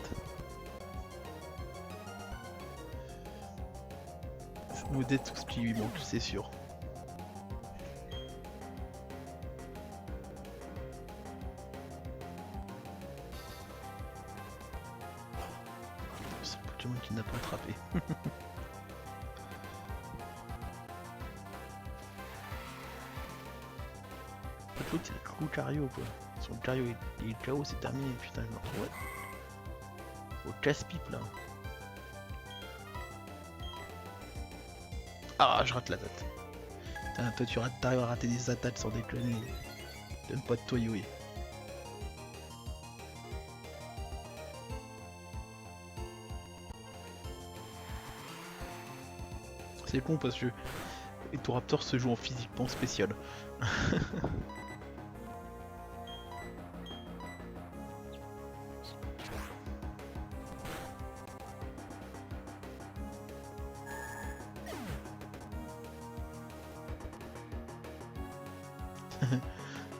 Speaker 4: Modeste tout ce qui lui manque, c'est sûr. C'est le Pokémon qui n'a pas attrapé. L'autre c'est le Lucario quoi. Son Lucario est KO, c'est terminé, putain je me retrouve au casse-pipe là. Ah je rate la date. Putain toi t'arrives à rater des attaques sans déconner. Donne pas de toi Yui. C'est con parce que Ectoraptor se joue en physiquement spécial.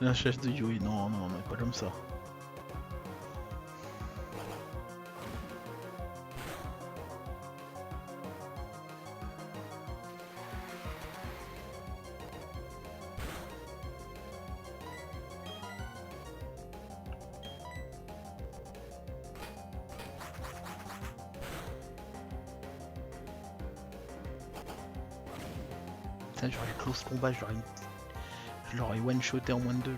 Speaker 4: La chasse de Yui, non, mais pas comme ça. Putain, j'aurais close combat, je l'aurais one-shoté en moins de 2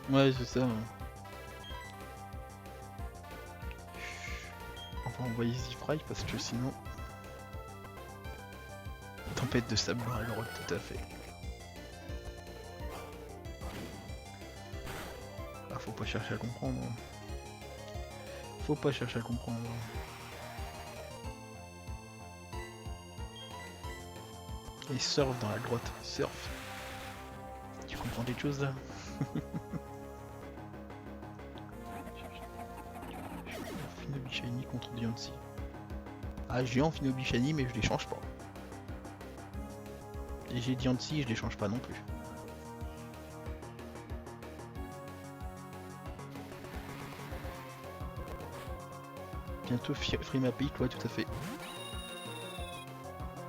Speaker 4: quoi. Ouais, c'est ça. On va envoyer Zifry parce que sinon... Tempête de sable dans la grotte, tout à fait. Ah, faut pas chercher à comprendre. Faut pas chercher à comprendre. Et surf dans la grotte, surf. Tu comprends des choses là? Finobi Shiny contre Diancie. Ah j'ai en Finobi Shiny mais je les change pas. Et j'ai Diancie, je les change pas non plus. Bientôt Frimapic, ouais tout à fait.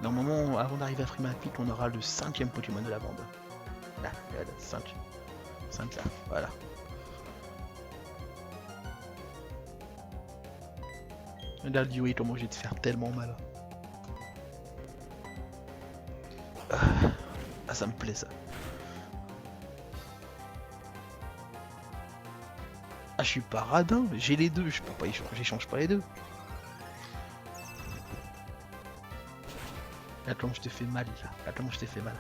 Speaker 4: Normalement, avant d'arriver à Frimapic, on aura le 5ème Pokémon de la bande. Là, regarde, 5. 5 là, voilà. Regarde Yui, comment j'ai de faire tellement mal. Ah, ça me plaît ça. Ah, je suis pas radin, j'ai les deux, je peux pas échanger, j'échange pas les deux. Attends, je t'ai fait mal là. Attends, je t'ai fait mal.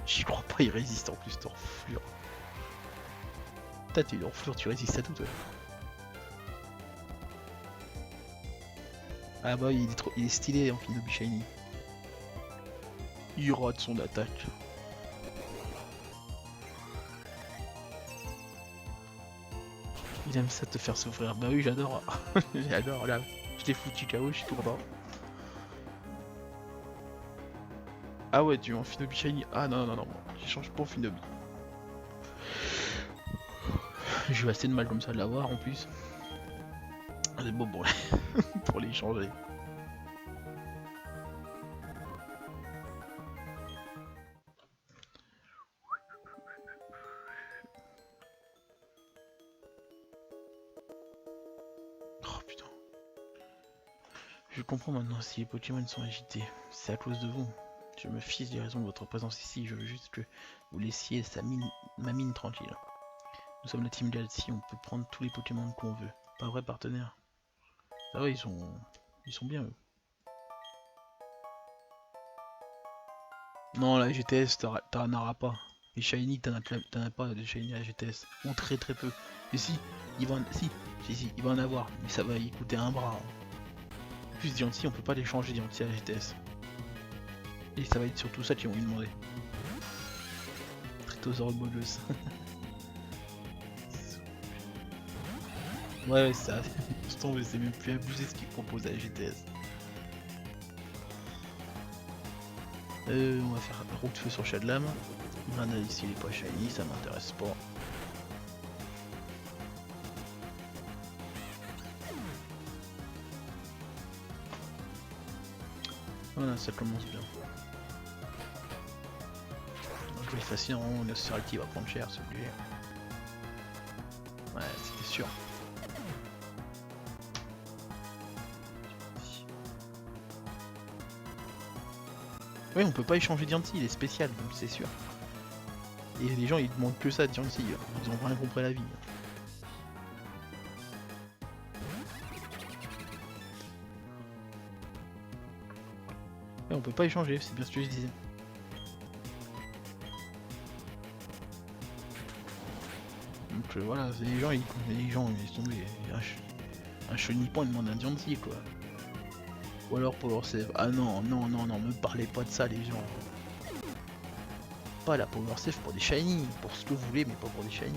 Speaker 4: J'y crois pas, il résiste en plus, ton enflure. Putain, t'es une enflure, tu résistes à tout, toi. Ah bah, il est stylé en Shinobi Shiny. Il rate son attaque. Il aime ça te faire souffrir. Bah oui, j'adore. J'adore, là. Je t'ai foutu KO, je suis tout content. Ah ouais, tu es en Shinobi Shiny. Ah non, non, non, j'échange pour Shinobi. J'ai eu assez de mal comme ça de l'avoir en plus. C'est bon pour pour les changer. Oh putain. Je comprends maintenant si les Pokémon sont agités. C'est à cause de vous. Je me fiche des raisons de votre présence ici. Je veux juste que vous laissiez ma mine tranquille. Nous sommes la team Galaxy, on peut prendre tous les Pokémon qu'on veut. Pas vrai partenaire. Ah ouais, ils sont bien eux. Non, la GTS, t'en auras pas. Les Shiny, t'en as pas de Shiny à la GTS. Ou très très peu. Et si, il va en avoir. Mais ça va y coûter un bras. En plus, Diancie, on peut pas les changer Diancie à la GTS. Et ça va être surtout ça qu'ils vont lui demander. Tritosaurus Bogus. Ouais, ça. C'est même plus abusé ce qu'ils proposent à la GTS. On va faire roue de feu sur Shadlam. Granada ici, il est pas shiny, ça m'intéresse pas. Voilà, ça commence bien. Donc, je vais fascinant, le Seralty va prendre cher, c'est obligé. Ouais, c'était sûr. Ouais, on peut pas échanger Diancie, il est spécial, donc c'est sûr. Et les gens ils demandent que ça de Diancie, ils ont rien compris à la vie. Ouais, on peut pas échanger, c'est bien ce que je disais. Donc voilà, les gens ils sont un chenipan ils demandent un Diancie quoi. Ou alors Power Save. Ah non, non, non, non, me parlez pas de ça les gens. Pas la Power Save pour des shiny, pour ce que vous voulez, mais pas pour des shiny.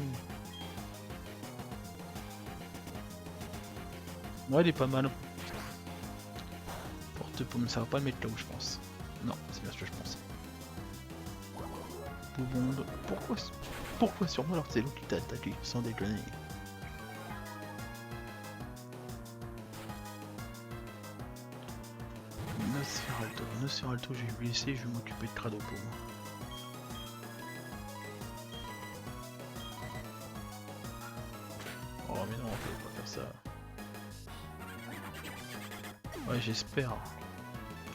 Speaker 4: Ouais, elle est pas mal. Porte-pomme, ça va pas le mettre là où je pense. Non, c'est bien ce que je pense. Boubonde. Pourquoi sur moi alors que c'est l'autre qui t'a attaqué, sans déconner. Nosferalto, je vais lui laisser, je vais m'occuper de Crado pour moi. Oh mais non, on peut pas faire ça. Ouais, j'espère.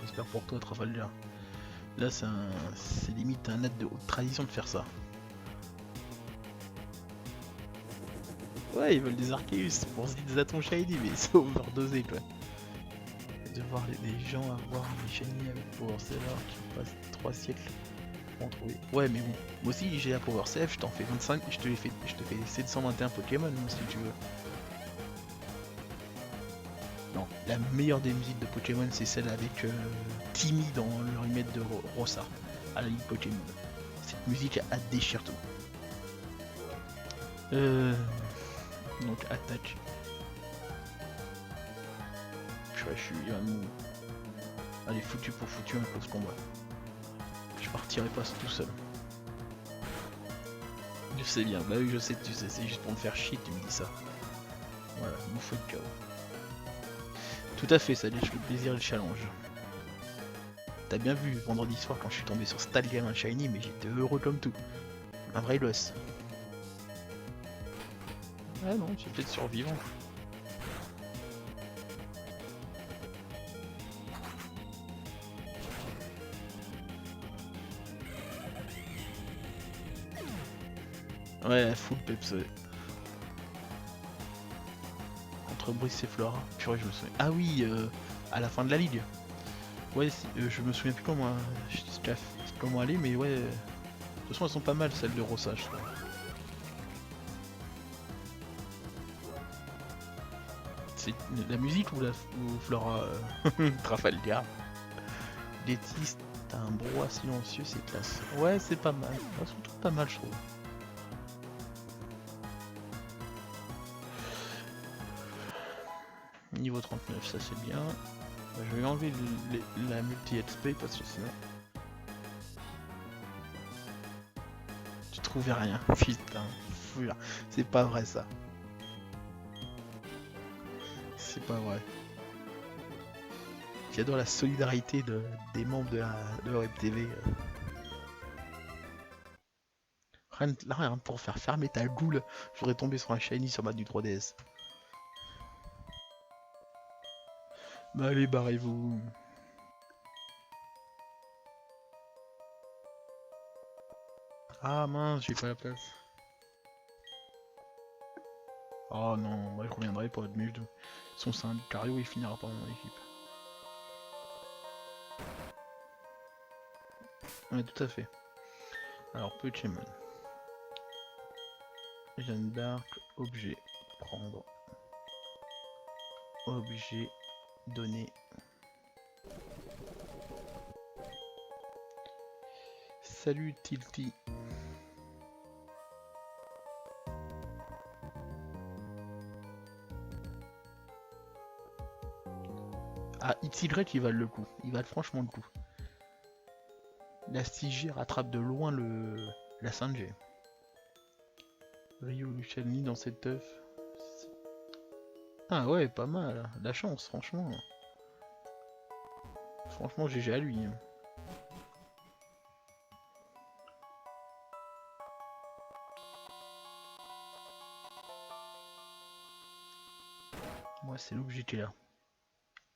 Speaker 4: J'espère pour toi, Trafalgar. Là, c'est limite un acte de haute tradition de faire ça. Ouais, ils veulent des Arceus pour se dire à ton shiny, mais c'est overdosé quoi. De voir des gens avoir des shiny avec Power Save qui passent 3 siècles pour en trouver. Ouais, mais bon, moi aussi j'ai la Power Save, je t'en fais 25, je te fais 721 Pokémon moi, si tu veux. Non, la meilleure des musiques de Pokémon c'est celle avec Timmy dans le remake de Rosa à la Ligue Pokémon. Cette musique elle déchire tout. Donc attaque. Je suis allez, foutu pour foutu un close combat. Je partirai pas tout seul. Je sais bien, bah oui je sais, tu sais, c'est juste pour me faire chier tu me dis ça. Voilà, mon feu de KO. Tout à fait, ça lèche le plaisir et le challenge. T'as bien vu vendredi soir quand je suis tombé sur Stalgam un shiny, mais j'étais heureux comme tout. Un vrai loss. Ah non, j'ai peut-être survivant. Ouais, full peps. Contre Brice et Flora. Purée, je me souviens. Ah oui, à la fin de la ligue. Ouais, je me souviens plus comment aller, mais ouais. De toute façon, elles sont pas mal celles de Rossa, je trouve. C'est la musique ou Flora Trafalgar. Letty, t'as un brouhaha silencieux, c'est classe. Ouais, c'est pas mal. Elles sont toutes pas mal, je trouve. Niveau 39, ça c'est bien. Je vais enlever la multi-XP parce que sinon... Tu trouvais rien. Putain, c'est pas vrai ça. C'est pas vrai. J'adore la solidarité des membres de la Web TV. Rien pour faire fermer ta goule, j'aurais tombé sur un shiny sur ma du 3DS. Bah allez, barrez-vous. Ah mince, j'ai pas la place. Oh non, moi je reviendrai pour être mieux. Son sein Cario il finira pas mon équipe. Ouais, tout à fait. Alors, Pokémon. Jeanne d'Arc, objet, prendre. Objet, donner. Salut Tilty. Ah, XY il valent le coup. Ils valent franchement le coup. La Stygie rattrape de loin la 5G. Ryu Luciani dans cet œuf. Ah ouais, pas mal. La chance, franchement. Franchement, GG à lui. Moi, c'est l'objet qui est là.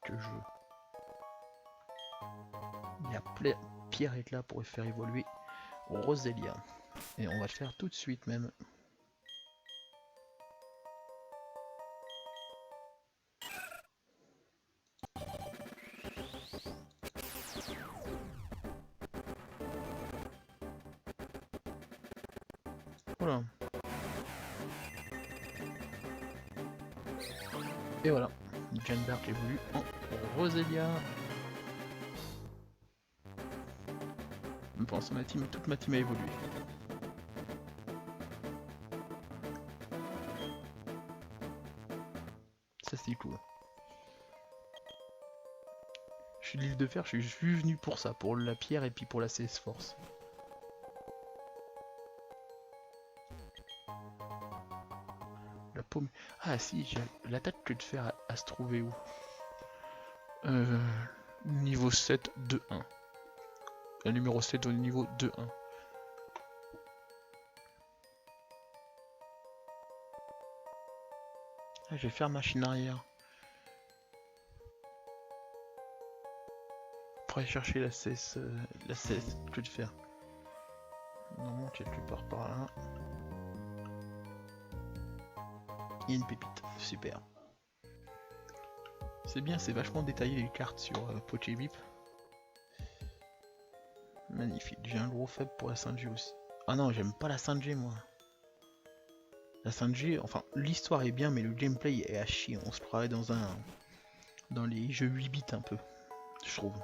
Speaker 4: Que je veux. Il y a Pierre est là pour faire évoluer Roselia. Et on va le faire tout de suite même. Voilà. Et voilà. Jeanne d'Arc évolue en Roselia. Je pense ma team, toute ma team a évolué. Ça c'est cool. Je suis l'île de fer, je suis venu pour ça, pour la pierre et puis pour la CS Force. La paume. Ah si, l'attaque que de fer à se trouver où Niveau 7, 2-1. La numéro 7 au niveau 2-1. Ah, je vais faire machine arrière. Pour aller chercher la CS que de fer. Normalement, quelque part par là. Il y a une pépite, super. C'est bien, c'est vachement détaillé les cartes sur Pokébip. Magnifique, j'ai un gros faible pour la 5G aussi. Ah non, j'aime pas la 5G moi. La 5G, enfin l'histoire est bien mais le gameplay est à chier. On se croirait dans les jeux 8 bits un peu, je trouve.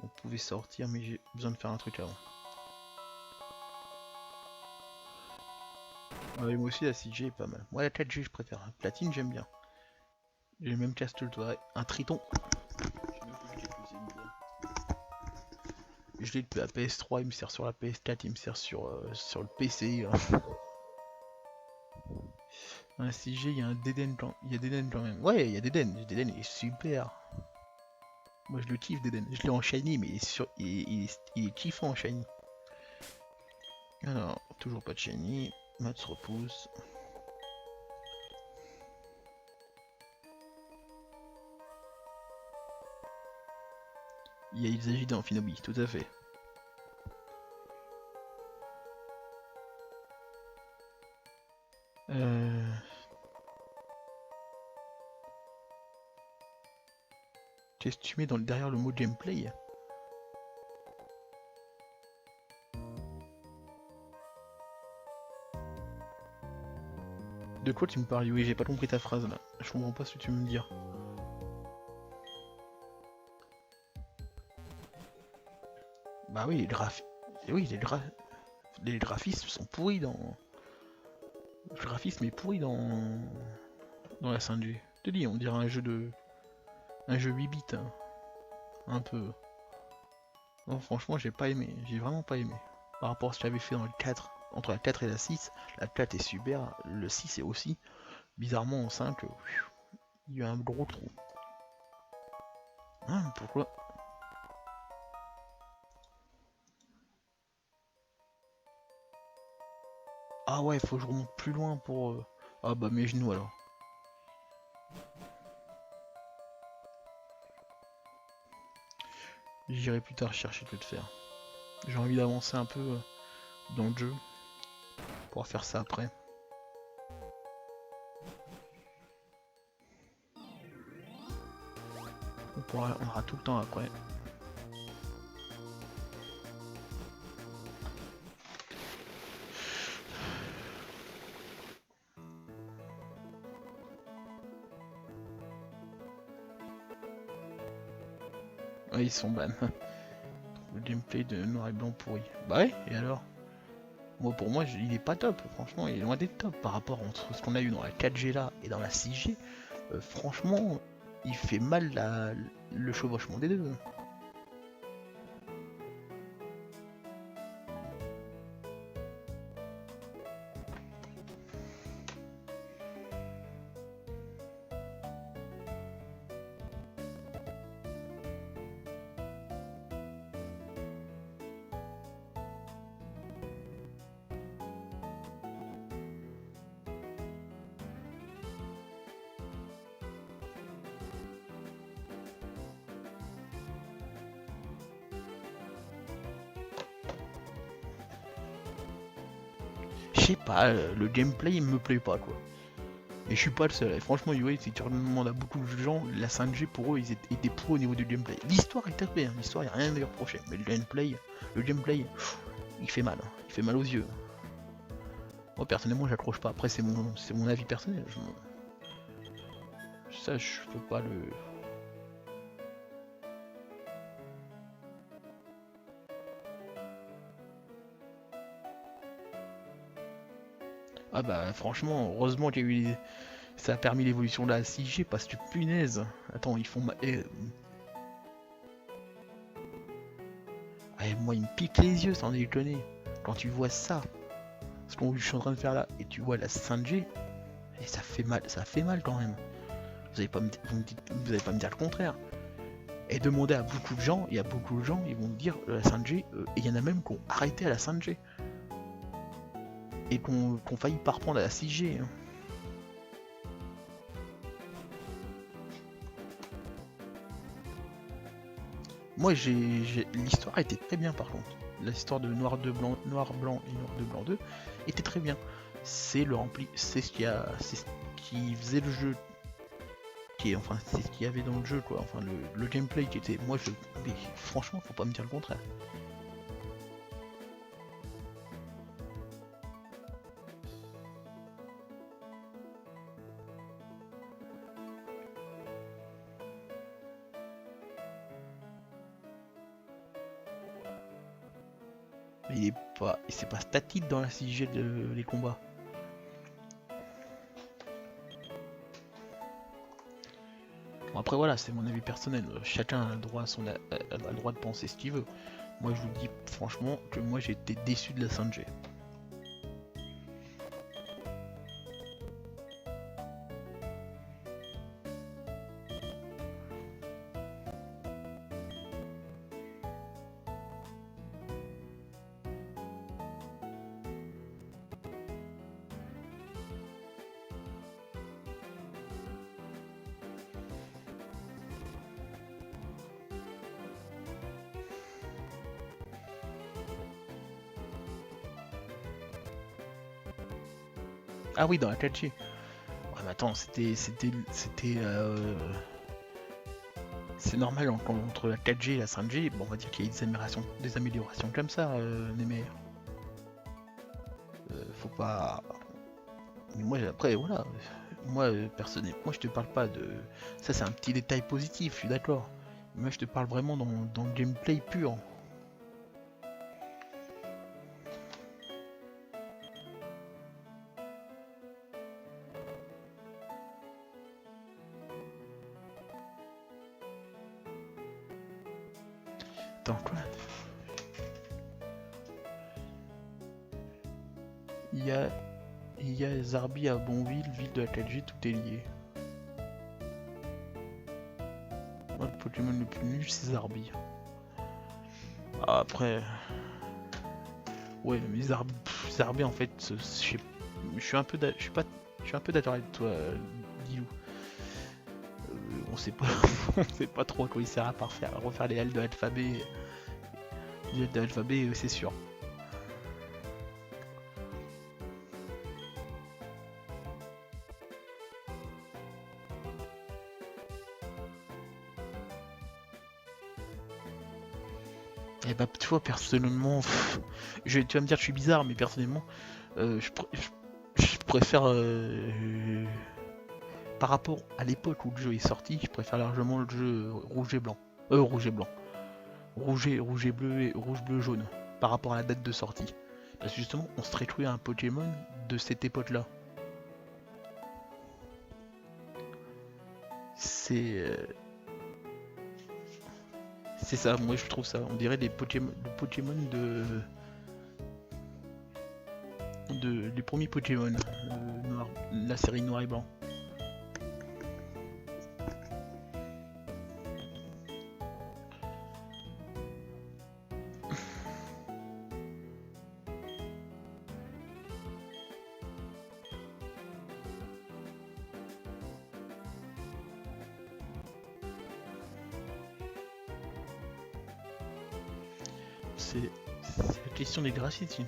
Speaker 4: On pouvait sortir mais j'ai besoin de faire un truc avant. Ouais, moi aussi la 6G est pas mal. Moi la 4G je préfère. Platine j'aime bien. J'ai même Castle, un Triton. Je l'ai depuis la PS3, il me sert sur la PS4, il me sert sur le PC. Un 6G, il y a un Deden quand même. Ouais, il y a Deden. Deden est super. Moi je le kiffe Deden. Je l'ai en shiny, mais il est kiffant en shiny. Alors, toujours pas de shiny. Mode se repousse. Il y a Ilzagi dans Finobi, tout à fait. Euh... 4 Qu'est-ce que tu mets derrière le mot gameplay? De quoi tu me parles? Oui, j'ai pas compris ta phrase là. Je comprends pas ce que tu veux me dire. Bah oui, oui, les graphismes sont pourris dans... Le graphisme est pourri dans la 5G. Je te dis, on dirait un jeu 8 bits, hein. Un peu. Non, franchement, j'ai pas aimé. J'ai vraiment pas aimé. Par rapport à ce que j'avais fait dans le 4, entre la 4 et la 6, la 4 est super, le 6 est aussi. Bizarrement, en 5, il y a un gros trou. Hein, pourquoi? Ah ouais, faut que je remonte plus loin pour... Ah bah mes genoux alors. J'irai plus tard chercher que de faire. J'ai envie d'avancer un peu dans le jeu. Pour faire ça après. On aura tout le temps après. Ouais, ils sont ban. Le gameplay de noir et blanc pourri. Bah ouais, et alors? Moi pour moi il est pas top, franchement il est loin d'être top par rapport entre ce qu'on a eu dans la 4G là et dans la 6G. Franchement il fait mal le chevauchement des deux. Je sais pas, le gameplay il me plaît pas quoi. Et je suis pas le seul, et franchement UA si tu demandes à beaucoup de gens, la 5G pour eux ils étaient pros au niveau du gameplay. L'histoire est tapée, hein. L'histoire y a rien à lui reprocher, mais le gameplay, il fait mal, hein. Il fait mal aux yeux. Moi personnellement j'accroche pas, après c'est mon avis personnel, ça je peux pas le... Ah bah franchement, heureusement qu'il y a eu ça a permis l'évolution de la 6G parce que punaise. Attends, ils font moi il me pique les yeux sans déconner. Quand tu vois ça, ce que je suis en train de faire là, et tu vois la 5G, et ça fait mal quand même. Vous allez pas vous allez pas me dire le contraire. Et demandez à beaucoup de gens, il y a beaucoup de gens, ils vont me dire la 5G, et il y en a même qui ont arrêté à la 5G. Et qu'on failli pas reprendre à la 6G. Hein. Moi, l'histoire était très bien par contre. L'histoire de noir blanc et noir de blanc 2 était très bien. C'est ce qui faisait le jeu, enfin c'est ce qu'il y avait dans le jeu quoi. Enfin le gameplay qui était, mais franchement, faut pas me dire le contraire. Mais c'est pas statique dans la 6G les combats. Bon après voilà, c'est mon avis personnel. Chacun a le droit a le droit de penser ce qu'il veut. Moi je vous dis franchement que moi j'ai été déçu de la 5G. Ah oui, dans la 4G. Ouais, mais attends, c'était C'est normal entre la 4G et la 5G, bon, on va dire qu'il y a des améliorations comme ça, Némé. Faut pas... Mais moi après voilà, moi personnellement je te parle pas de... Ça c'est un petit détail positif, je suis d'accord. Moi je te parle vraiment dans le gameplay pur. Attends quoi? Il y a Zarbi à Bonville, ville de la 4G, tout est lié. Moi, le Pokémon le plus nul, c'est Zarbi. Ah, après... Ouais, mais Zarbi en fait, je suis un peu d'accord avec toi, Guilou. On sait pas, on sait pas trop à quoi il sert à part refaire les L de l'alphabet. Les L de l'alphabet, c'est sûr. Et bah, tu vois, personnellement, tu vas me dire que je suis bizarre, mais personnellement, je préfère, par rapport à l'époque où le jeu est sorti, je préfère largement le jeu rouge et blanc. Rouge et blanc. Rouge et bleu et rouge, bleu, jaune. Par rapport à la date de sortie. Parce que justement, on se réjouit à un Pokémon de cette époque-là. C'est ça, moi je trouve ça. On dirait des Pokémon les premiers Pokémon, la série noir et blanc. C'est la question des graphismes.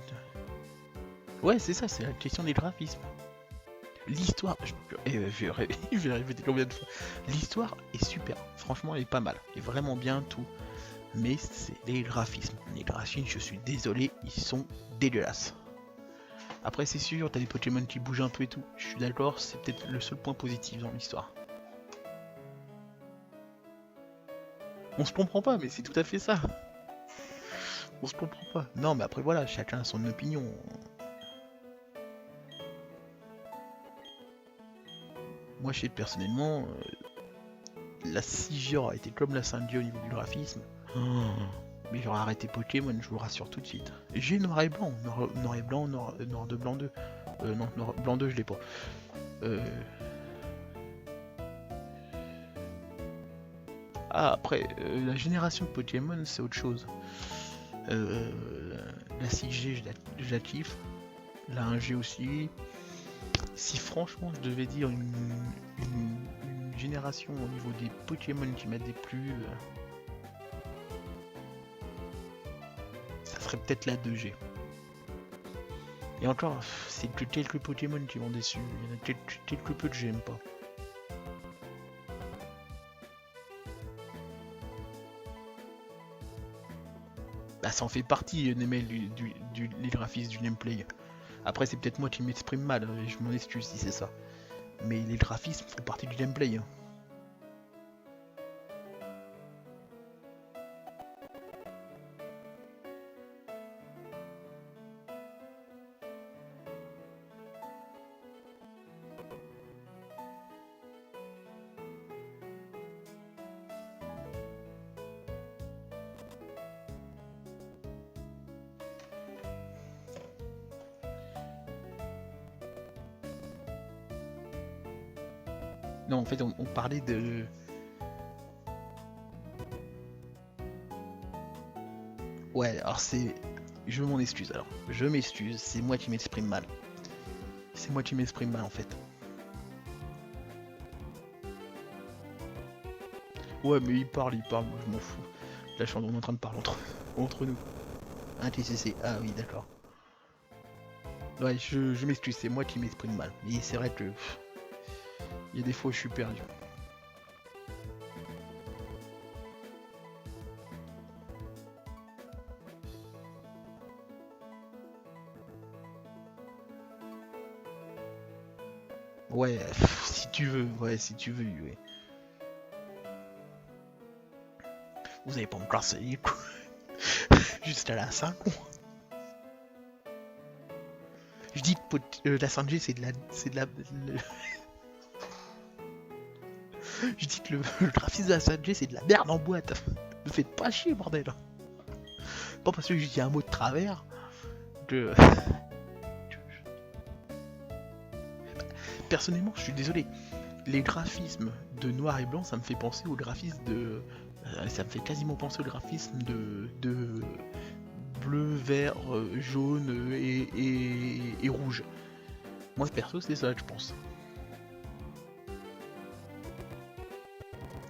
Speaker 4: Ouais, c'est ça, c'est la question des graphismes. L'histoire, je vais répéter combien de fois. L'histoire est super, franchement elle est pas mal, elle est vraiment bien tout. Mais c'est les graphismes. Les graphismes, je suis désolé, ils sont dégueulasses. Après c'est sûr, t'as des Pokémon qui bougent un peu et tout, je suis d'accord, c'est peut-être le seul point positif dans l'histoire. On se comprend pas, mais c'est tout à fait ça. On se comprend pas. Non, mais après voilà, chacun a son opinion. Moi, je sais personnellement, la 6G aurait été comme la 5G au niveau du graphisme. Mais j'aurais arrêté Pokémon, je vous rassure tout de suite. J'ai noir et blanc, noir et blanc, noir 2, blanc 2. Non, blanc 2, je l'ai pas. Ah, après, la génération de Pokémon, c'est autre chose. La 6G, je la kiffe. La 1G aussi. Si franchement je devais dire une génération au niveau des Pokémon qui m'a déplu, ça serait peut-être la 2G. Et encore, c'est que quelques Pokémon qui m'ont déçu. Il y en a quelque peu que j'aime pas. Bah ça en fait partie, Nemel, les graphismes du gameplay. Après c'est peut-être moi qui m'exprime mal, et je m'en excuse si c'est ça. Mais les graphismes font partie du gameplay. Hein. Non, en fait, on parlait de... Ouais, alors c'est... Je m'en excuse, alors. Je m'excuse, c'est moi qui m'exprime mal. C'est moi qui m'exprime mal, en fait. Ouais, mais il parle, moi je m'en fous. Là, on est en train de parler entre nous. Un TCC, ah oui, d'accord. Ouais, je m'excuse, c'est moi qui m'exprime mal. Et c'est vrai que... Il y a des fois où je suis perdu. Ouais, si tu veux, ouais, si tu veux, ouais. Vous allez pas me casser les couilles. Juste à la 5. Je dis que la 5G c'est de la. Je dis que le graphisme de la 5G c'est de la merde en boîte. Me faites pas chier, bordel. Pas parce que je dis un mot de travers que. Personnellement, je suis désolé. Les graphismes de noir et blanc, ça me fait penser au graphisme de. Ça me fait quasiment penser au graphisme de bleu, vert, jaune et rouge. Moi perso c'est ça que je pense.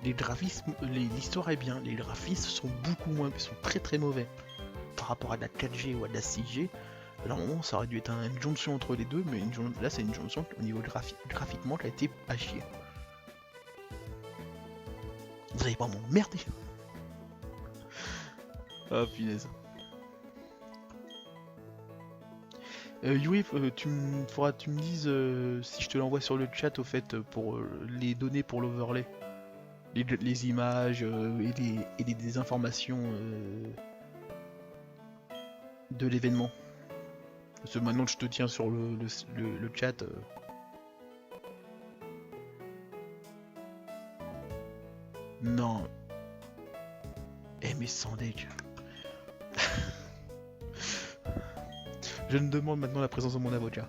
Speaker 4: Les graphismes, l'histoire est bien, les graphismes sont beaucoup moins, sont très très mauvais par rapport à de la 4G ou à de la 6G. Alors au moment ça aurait dû être une jonction entre les deux, mais là c'est une jonction au niveau graphiquement qui a été à chier. Vous allez pas m'emmerder. Ah punaise. Yui, tu me dises si je te l'envoie sur le chat au fait pour les données pour l'overlay. Les images et des informations de l'événement. Parce que maintenant que je te tiens sur le chat. Non. Eh mais sans deck. Je me demande maintenant la présence de mon avocat.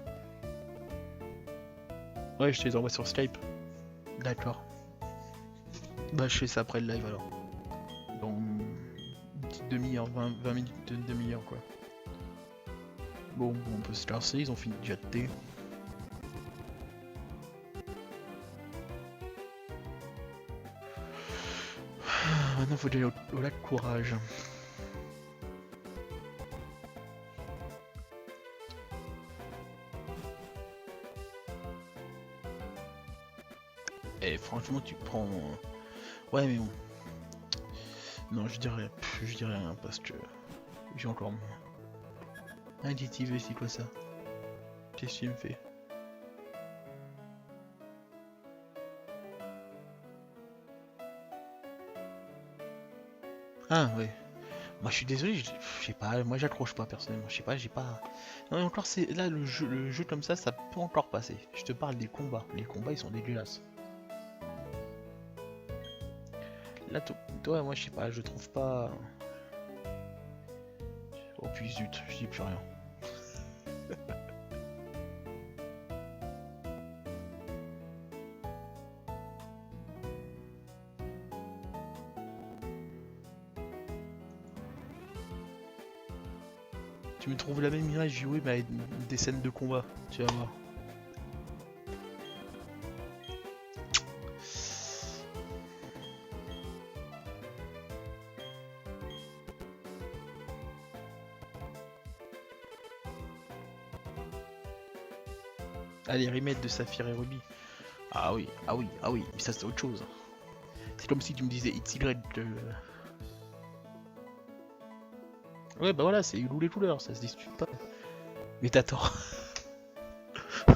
Speaker 4: Ouais, je te les envoie sur Skype. D'accord. Bah je fais ça après le live alors. Dans une petite demi-heure, 20 minutes, une demi-heure quoi. Bon, on peut se lancer, ils ont fini de jeter. Maintenant faut aller au lac Courage. Et franchement tu prends... Ouais mais bon. Non je dirais rien parce que j'ai encore moins. Un DTV c'est quoi ça? Qu'est-ce qu'il me fait? Ah ouais. Moi je suis désolé, je sais pas, moi j'accroche pas personnellement, je sais pas, j'ai pas... Non mais encore c'est... Là le jeu comme ça peut encore passer. Je te parle des combats, les combats ils sont dégueulasses. Là toi moi je sais pas, je trouve pas... Oh puis zut, je dis plus rien. Tu me trouves la même image jouée mais avec des scènes de combat, tu vas voir. Ah les remakes de Saphir et Ruby. Ah oui, ah oui, ah oui, mais ça c'est autre chose. C'est comme si tu me disais It's Y que... Ouais bah voilà, c'est Ilou les couleurs, ça se discute pas. Mais t'as tort.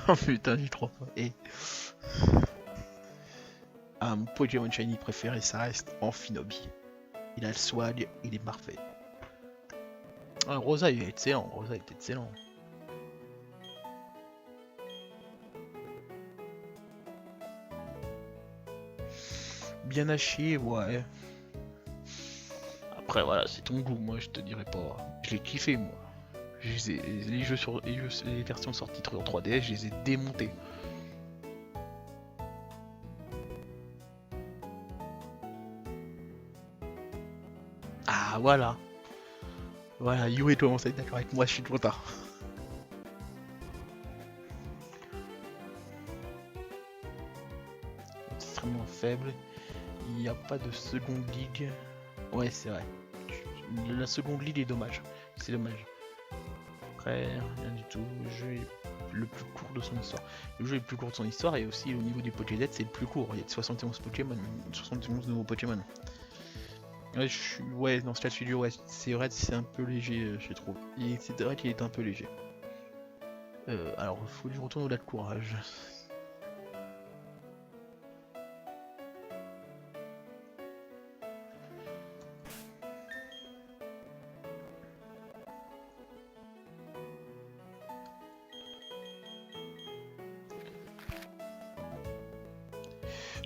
Speaker 4: Oh putain, j'y crois pas. Et... Ah, mon Pokémon Shiny préféré, ça reste Amphinobi. Il a le swag, il est parfait. Ah, Rosa, il est excellent, Rosa est excellent. Bien haché, ouais. Après, voilà, c'est ton goût, moi je te dirais pas. Je l'ai kiffé, moi. Les jeux sur les versions sorties en 3DS, je les ai démontés. Ah, voilà. Voilà, You et toi, on s'est d'accord avec moi, je suis content. Extrêmement faible. Il n'y a pas de seconde ligue. Ouais, c'est vrai. La seconde ligue est dommage. C'est dommage. Après, rien du tout. Le jeu est le plus court de son histoire. Le jeu est le plus court de son histoire et aussi au niveau du Pokédex, c'est le plus court. Il y a 71 Pokémon, 71 nouveaux Pokémon. Ouais, ouais, dans ce cas de figure, ouais, c'est vrai que c'est un peu léger, je trouve. C'est vrai qu'il est un peu léger. Alors, il faut que je retourne au lac Courage.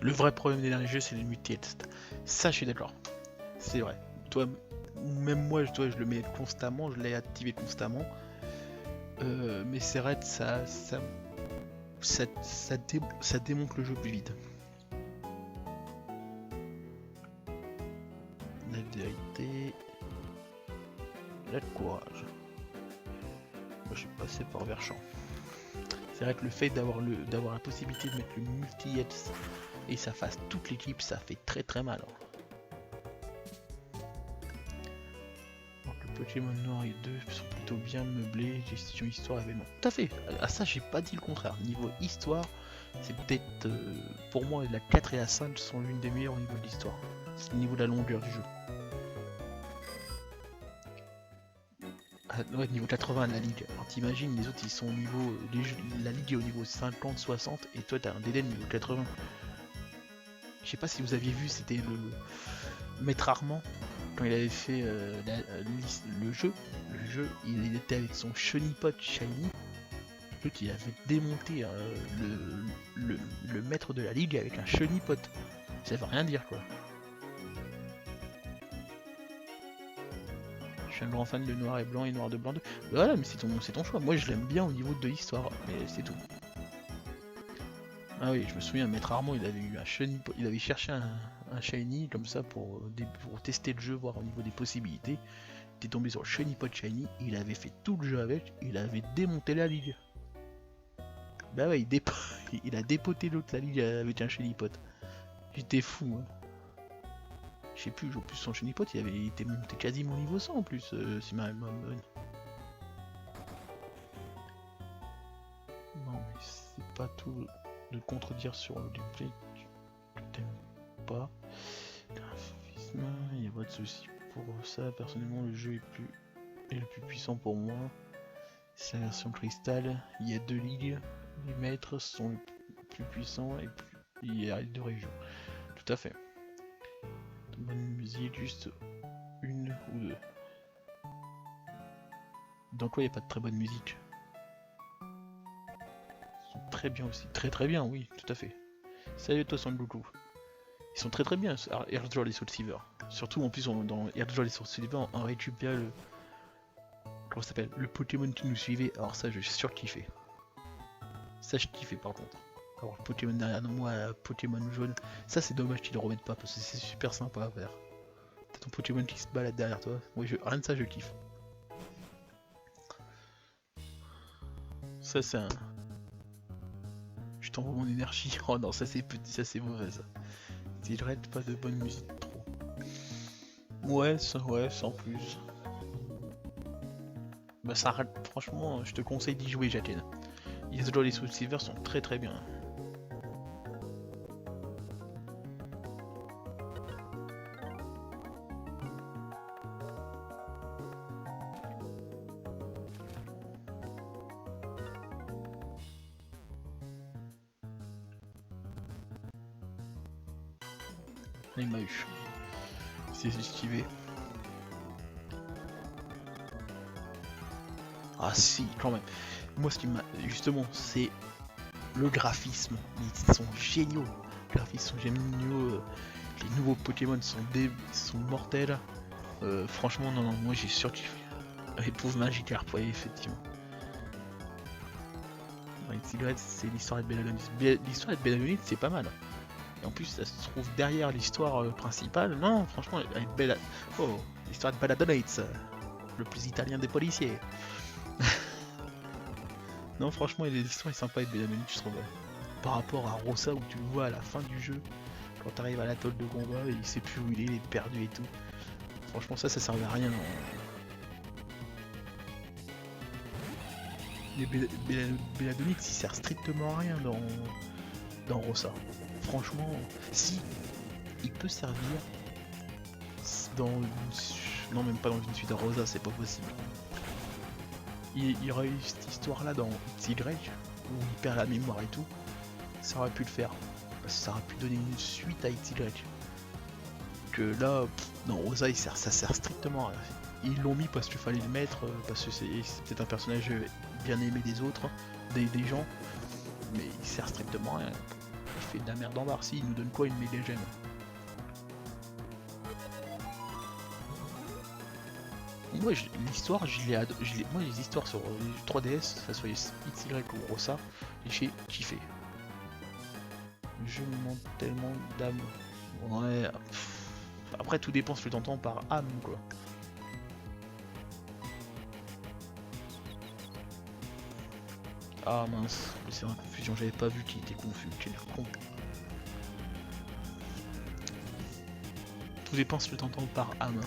Speaker 4: Le vrai problème des derniers jeux, c'est les multi-tests. Ça, je suis d'accord. C'est vrai. Toi, même moi, je le mets constamment, je l'ai activé constamment. Mais c'est vrai que ça démonte le jeu plus vite. La vérité, la courage. Moi, je suis passé par Verchamp. C'est vrai que le fait d'avoir la possibilité de mettre le multi-hits et ça fasse toute l'équipe, ça fait très très mal. Donc le Pokémon Noir et 2 sont plutôt bien meublés, gestion histoire événement. Tout à fait, à ça j'ai pas dit le contraire. Niveau histoire, c'est peut-être pour moi la 4 et la 5 sont l'une des meilleures au niveau de l'histoire. C'est le niveau de la longueur du jeu. Ouais, niveau 80 la ligue. Alors t'imagines, les autres ils sont au niveau. La ligue est au niveau 50, 60 et toi t'as un délai de niveau 80. Je sais pas si vous aviez vu, c'était le Maître Armand quand il avait fait le jeu. Le jeu, il était avec son Chenipote Shiny. Le qui avait démonté le maître de la ligue avec un Chenipote. Ça veut rien dire quoi. Je suis un grand fan de Noir et Blanc et Noir de Blanc 2. Voilà, mais c'est ton choix. Moi je l'aime bien au niveau de l'histoire, mais c'est tout. Ah oui, je me souviens, Maître Armand, il avait eu un shiny, il avait cherché un shiny comme ça pour tester le jeu, voir au niveau des possibilités. Il était tombé sur le shiny pot shiny, il avait fait tout le jeu avec, il avait démonté la ligue. Bah ouais, il a dépoté l'autre la ligue avec un shiny pot. J'étais fou. Hein. Je sais plus, en plus son shiny pot, il avait été monté quasiment au niveau 100 en plus, si ma mémoire me bonne. Non mais c'est pas tout de contredire sur le gameplay que t'aimes pas. Graphisme, il n'y a pas de souci pour ça. Personnellement, le jeu est le plus puissant pour moi. C'est la version cristal. Il y a 2 ligues. Les maîtres sont les plus puissants et il y a 2 régions. Tout à fait. De bonne musique, juste une ou deux. Dans quoi il n'y a pas de très bonne musique? Très bien aussi, très bien, oui, tout à fait. Salut toi Sangoku. Ils sont très bien, Airdrop et Soul Silver. Surtout en plus dans Airdrop et Soul Silver, on récupère le... Comment ça s'appelle? Le Pokémon qui nous suivait, alors ça je suis surkiffé. Ça je kiffais par contre. Alors le Pokémon derrière moi, Pokémon jaune, ça c'est dommage qu'ils le remettent pas parce que c'est super sympa à faire. T'as ton Pokémon qui se balade derrière toi, oui, rien de ça je kiffe. Ça c'est un... Je t'envoie mon énergie. Oh non, ça c'est petit, ça c'est mauvais ça. T'arrêtes pas de bonne musique trop. Ouais, sans plus. Bah ça arrête, franchement, je te conseille d'y jouer, Jacqueline. Yes, les Soul Silver sont très bien. Il m'a eu. C'est esquivé. Ah si, quand même. Moi ce qui m'a... Justement, c'est le graphisme. Ils sont géniaux. Les graphismes sont géniaux. Les nouveaux Pokémon sont mortels. Franchement, non, moi j'ai surkiffé. Les pauvres Magikarp, ouais, effectivement. C'est l'histoire de Belladonite. L'histoire de Belladonite, c'est pas mal. Et en plus, ça se trouve derrière l'histoire principale. Non, franchement, avec l'histoire de Belladonite, le plus italien des policiers. Non, franchement, l'histoire est sympa avec Belladonite, je trouve. Par rapport à Rosa, où tu le vois à la fin du jeu, quand tu arrives à la tôle de combat, il sait plus où il est perdu et tout. Franchement, ça servait à rien. Belladonite, il sert strictement à rien dans Rosa. Franchement, si il peut servir dans une... Non, même pas dans une suite à Rosa, c'est pas possible. Il y aurait eu cette histoire là dans XY où il perd la mémoire et tout, ça aurait pu le faire. Parce que ça aurait pu donner une suite à XY. Que là, dans Rosa, ça sert strictement à rien. Ils l'ont mis parce qu'il fallait le mettre, parce que c'est peut-être un personnage bien aimé des autres, des gens, mais il sert strictement à rien. il fait de la merde en barre. Si, il nous donne quoi? Une méga gemme. Moi, l'histoire, moi, les histoires sur 3DS, que ça soit XY ou Rossa, j'ai kiffé. Je me demande tellement d'âme. Ouais. Après, tout dépend ce que t'entends par âme, quoi. Ah mince, c'est une confusion, j'avais pas vu qu'il était confus, j'ai l'air con. Tout dépend ce que t'entends par âme.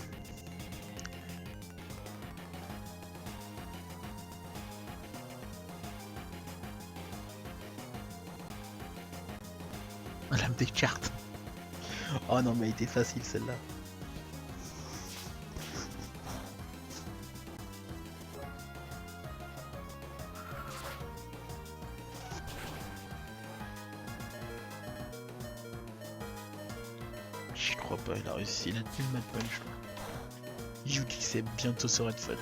Speaker 4: Lame des cartes. Oh non mais elle était facile celle-là. Je crois pas, il a réussi, il a tenu le mad punch. Yuki c'est bientôt sur Red Fat.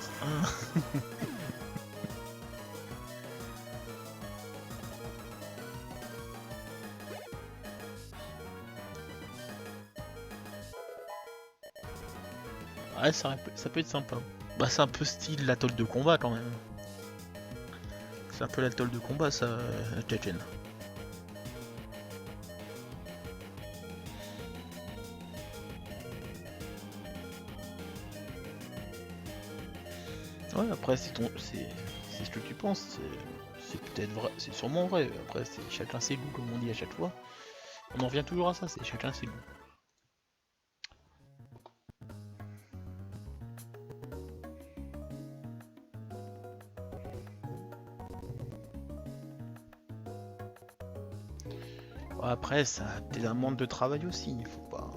Speaker 4: Ouais, ça peut être sympa. Bah c'est un peu style l'atoll de combat quand même. C'est un peu l'atoll de combat ça, Tchétchène. Ouais, après c'est ce que tu penses, c'est peut-être vrai, c'est sûrement vrai. Après c'est chacun ses goûts comme on dit à chaque fois. On en revient toujours à ça, c'est chacun ses goûts. Après, ça a peut-être un manque de travail aussi, il faut pas.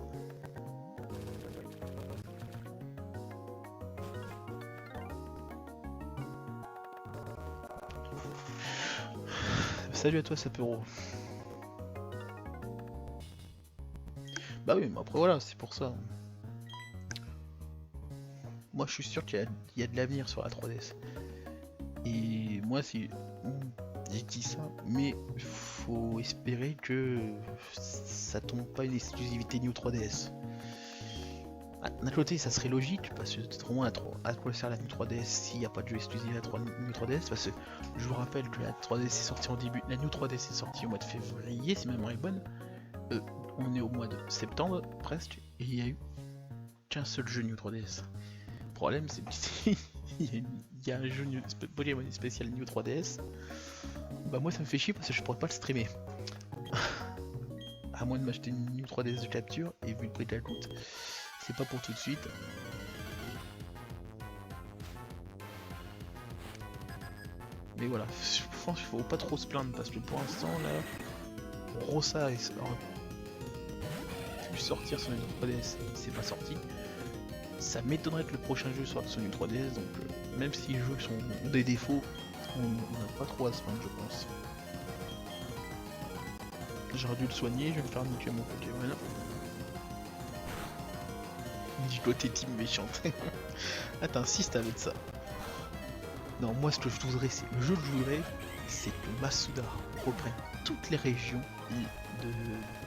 Speaker 4: Salut à toi, Sapero. Bah oui, mais après voilà, c'est pour ça. Moi, je suis sûr qu'il y a de l'avenir sur la 3DS. Et moi, si. J'ai dit ça, mais faut espérer que ça tombe pas une exclusivité New 3DS. D'un côté, ça serait logique parce que c'est trop moins à quoi sert la New 3DS s'il n'y a pas de jeu exclusif à la New 3DS. Parce que je vous rappelle que la 3DS est sortie en début, la New 3DS est sortie au mois de février, si ma mémoire est bonne. On est au mois de septembre presque, et il n'y a eu qu'un seul jeu New 3DS. Le problème, c'est qu'il y a un jeu Pokémon spécial New 3DS. Bah moi ça me fait chier parce que je pourrais pas le streamer. À moins de m'acheter une New 3DS de capture, et vu le prix qu'elle coûte, c'est pas pour tout de suite. Mais voilà, je pense qu'il faut pas trop se plaindre parce que pour l'instant là, Rossa est pu sortir sur une 3DS, c'est pas sorti. Ça m'étonnerait que le prochain jeu sorte sur une 3DS, donc même si les jeux ont des défauts, on n'a pas trop à se plaindre, je pense. J'aurais dû le soigner, je vais me faire niquer mon Pokémon. Du côté team méchante. Ah t'insistes avec ça. Non, moi ce que je voudrais, c'est le jeu que je voudrais, c'est que Masuda reprenne toutes les régions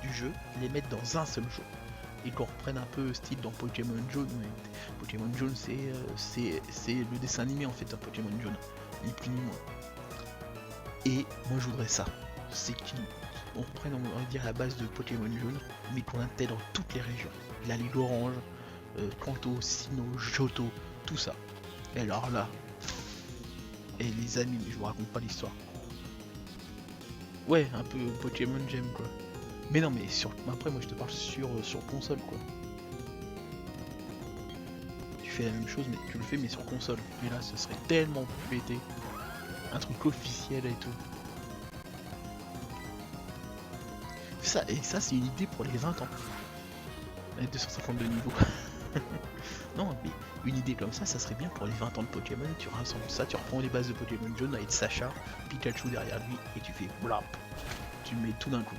Speaker 4: du jeu, les mettre dans un seul jeu. Et qu'on reprenne un peu style dans Pokémon Jaune. Pokémon Jaune c'est le dessin animé en fait un Pokémon Jaune, ni plus ni moins. Et moi je voudrais ça, c'est qu'on reprenne on va dire la base de Pokémon Jaune, mais qu'on intègre toutes les régions. La Ligue Orange, Kanto, Sinnoh, Johto, tout ça. Et alors là, et les amis, je vous raconte pas l'histoire. Ouais, un peu Pokémon Gem quoi. Mais non mais après moi je te parle sur console quoi. Tu fais la même chose mais tu le fais mais sur console. Et là ce serait tellement pété. Un truc officiel et tout. Ça c'est une idée pour les 20 ans. Avec 252 niveaux. Non mais une idée comme ça serait bien pour les 20 ans de Pokémon. Tu rassembles ça, tu reprends les bases de Pokémon Jaune avec Sacha, Pikachu derrière lui et tu fais blap. Tu mets tout d'un coup.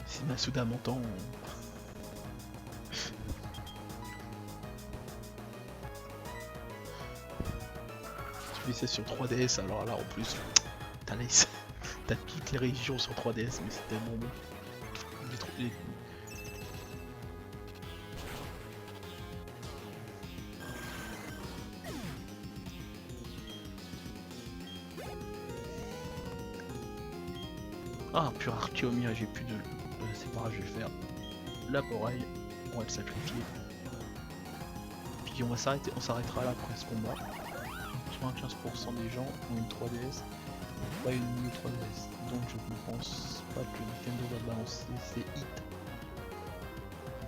Speaker 4: Si Masuda m'entend... Tu fais ça sur 3DS alors là en plus, t'as t'as toutes les régions sur 3DS, mais c'est tellement bon. Les- Ah, pur Archeomia, j'ai plus de... c'est pas grave, je vais le faire. La oreille, on va le sacrifier. Puis on s'arrêtera là après ce combat. 95% des gens ont une 3DS, pas une New 3DS. Donc je ne pense pas que Nintendo va balancer ses hits.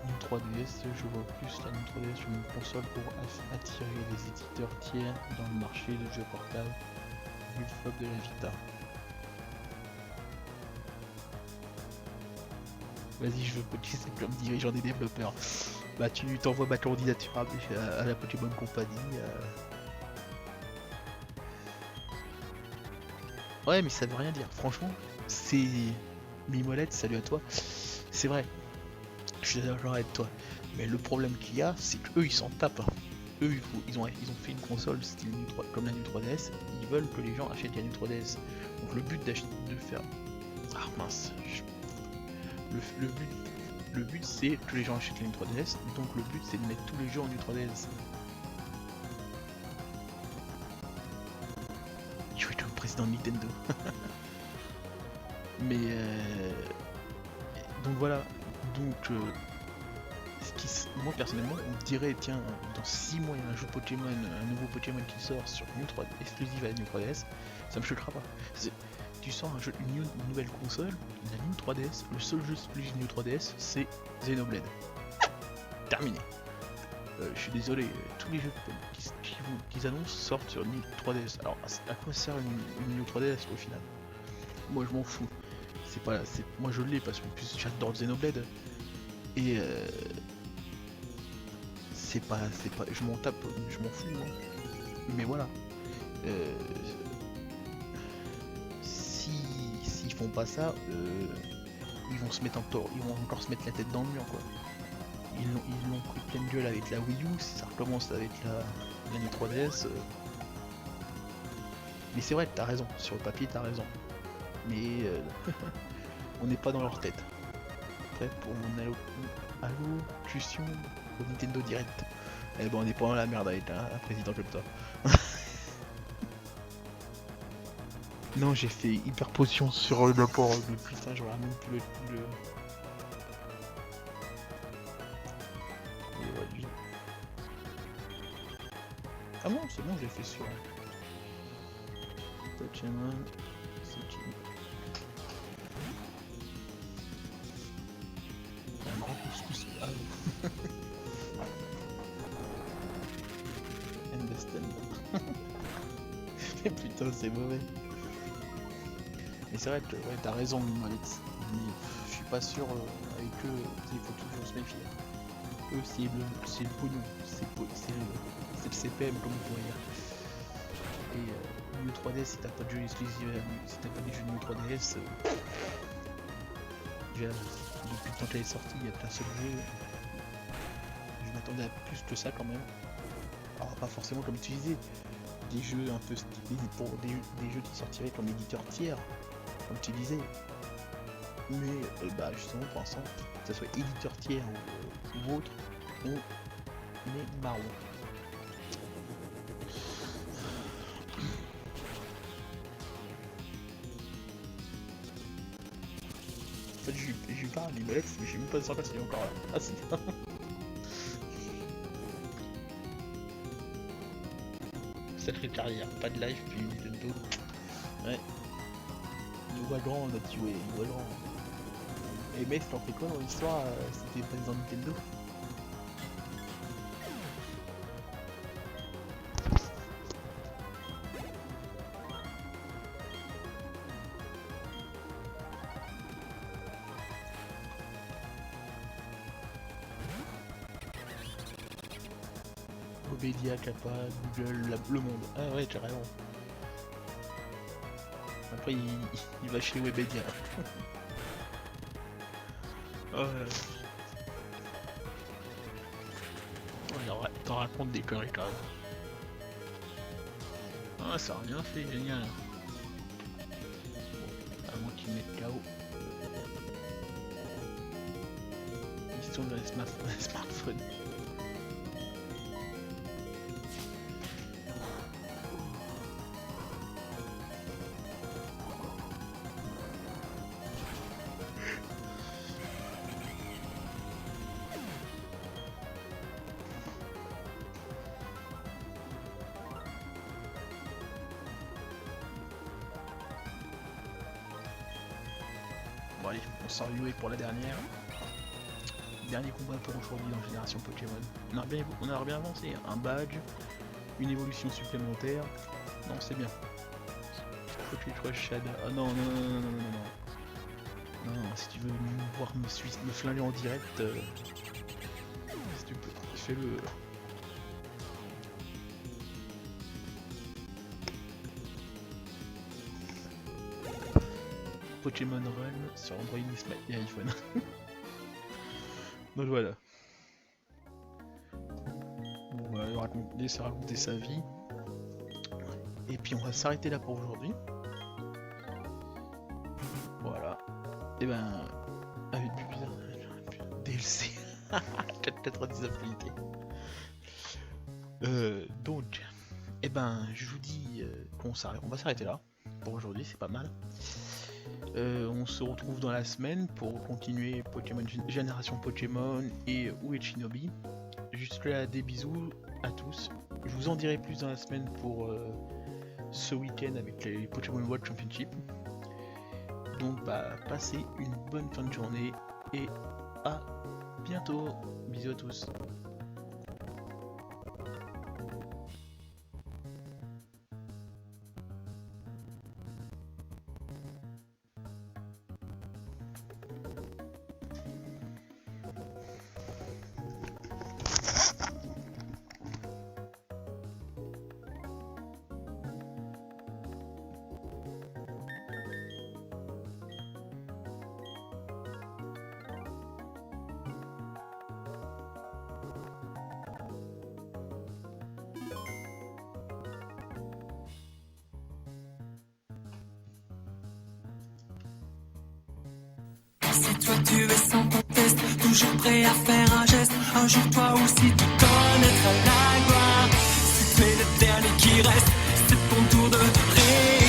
Speaker 4: New 3DS, je vois plus la New 3DS sur une console pour attirer les éditeurs tiers dans le marché des jeux portables, vu le flop de la Vita. Vas-y, je veux Pokémon comme dirigeant des développeurs. Bah tu t'envoies ma candidature à la Pokémon Company. Ouais, mais ça veut rien dire. Franchement, c'est... Mimolette, salut à toi. C'est vrai, je suis d'accord avec toi. Mais le problème qu'il y a, c'est qu'eux, ils s'en tapent. Hein. Eux, ils ont fait une console style comme la New 3DS. Ils veulent que les gens achètent la New 3DS. Donc le but de faire... Ah mince. Le but c'est que les gens achètent la New 3DS. Donc le but c'est de mettre tous les jeux en New 3DS. Je vais être le président de Nintendo. Mais donc voilà. Donc moi personnellement on dirait tiens dans 6 mois il y a un jeu Pokémon, un nouveau Pokémon qui sort sur New 3 exclusive à la New 3DS, ça me choquera pas. Tu sors une nouvelle console, la New 3DS, le seul jeu exclusif New 3DS c'est Xenoblade. Terminé. Je suis désolé, tous les jeux qu'ils annoncent sortent sur New 3DS. Alors à quoi sert une New 3DS au final? Moi je m'en fous. Moi je l'ai parce que plus j'adore Xenoblade. Et je m'en tape, je m'en fous moi. Mais voilà. S'ils font pas ça, ils vont encore se mettre la tête dans le mur quoi. Ils l'ont pris pleine gueule avec la Wii U, si ça recommence avec la New 3DS. Mais c'est vrai, t'as raison, sur le papier t'as raison. Mais on n'est pas dans leur tête. Après pour mon allocution au Nintendo Direct. Eh ben on est pas dans la merde avec un président comme toi. Non, j'ai fait hyper potion sur le port de putain, j'aurais même plus le... Ah non, c'est bon, je l'ai fait sur... Pokémon... C'est qui? Un grand couscous... Ah oui. Understand. Mais putain, c'est mauvais. Mais c'est vrai que ouais, t'as raison, Mimolette. Mais je suis pas sûr avec eux, il faut toujours se méfier. Eux, c'est le pognon, c'est le CPM comme on pourrait dire. Et New 3DS, si t'as pas de jeu exclusif, si t'as pas des jeux New 3DS, déjà, depuis le temps qu'elle est sortie, il y a plein de jeux. Je m'attendais à plus que ça quand même. Alors pas forcément comme tu disais, des jeux un peu stylés pour des jeux qui sortiraient comme éditeur tiers, comme tu disais. Mais bah justement pour l'instant, que ce soit éditeur tiers ou autre, on est marron. En fait j'ai eu pas un Mimolette, mais j'ai même pas de savoir s'il est encore là. Ah si. Sacrée carrière, pas de live puis Nintendo. Ouais. Nous voit grand notre tué, nous voit grand. Et mec, t'en fais quoi dans l'histoire c'était président Nintendo? Webedia, Kappa, Google, le monde. Ah ouais, carrément. Après, il va chez Webedia. Alors, t'en racontes des conneries quand même. Ah, ça a rien fait, génial. Ah se tournent vers les smartphones. Bon allez, on sort Yue pour la dernière. Dernier combat pour aujourd'hui dans Génération Pokémon. On a bien avancé, un badge, une évolution supplémentaire. Non, c'est bien. Faut que tu sois Shadow. Ah non, non, non, non, non, non, non. Non, si tu veux me voir me flinguer en direct, si tu peux, fais-le. Pokémon Run sur Android et iPhone. Donc voilà. On va raconter sa vie. Et puis on va s'arrêter là pour aujourd'hui. Voilà. Et ben... avec plus bizarre... DLC. 4,99 qualité. Donc... Et ben je vous dis qu'on va s'arrêter là. Pour aujourd'hui, c'est pas mal. On se retrouve dans la semaine pour continuer Pokémon Génération Pokémon et Où est Shinobi. Jusque là, des bisous à tous. Je vous en dirai plus dans la semaine pour ce week-end avec les Pokémon World Championship. Donc bah passez une bonne fin de journée et à bientôt. Bisous à tous.
Speaker 3: Si toi tu es sans conteste, toujours prêt à faire un geste, un jour toi aussi tu connaîtras la gloire. Si tu es le dernier qui reste, c'est ton tour de rire.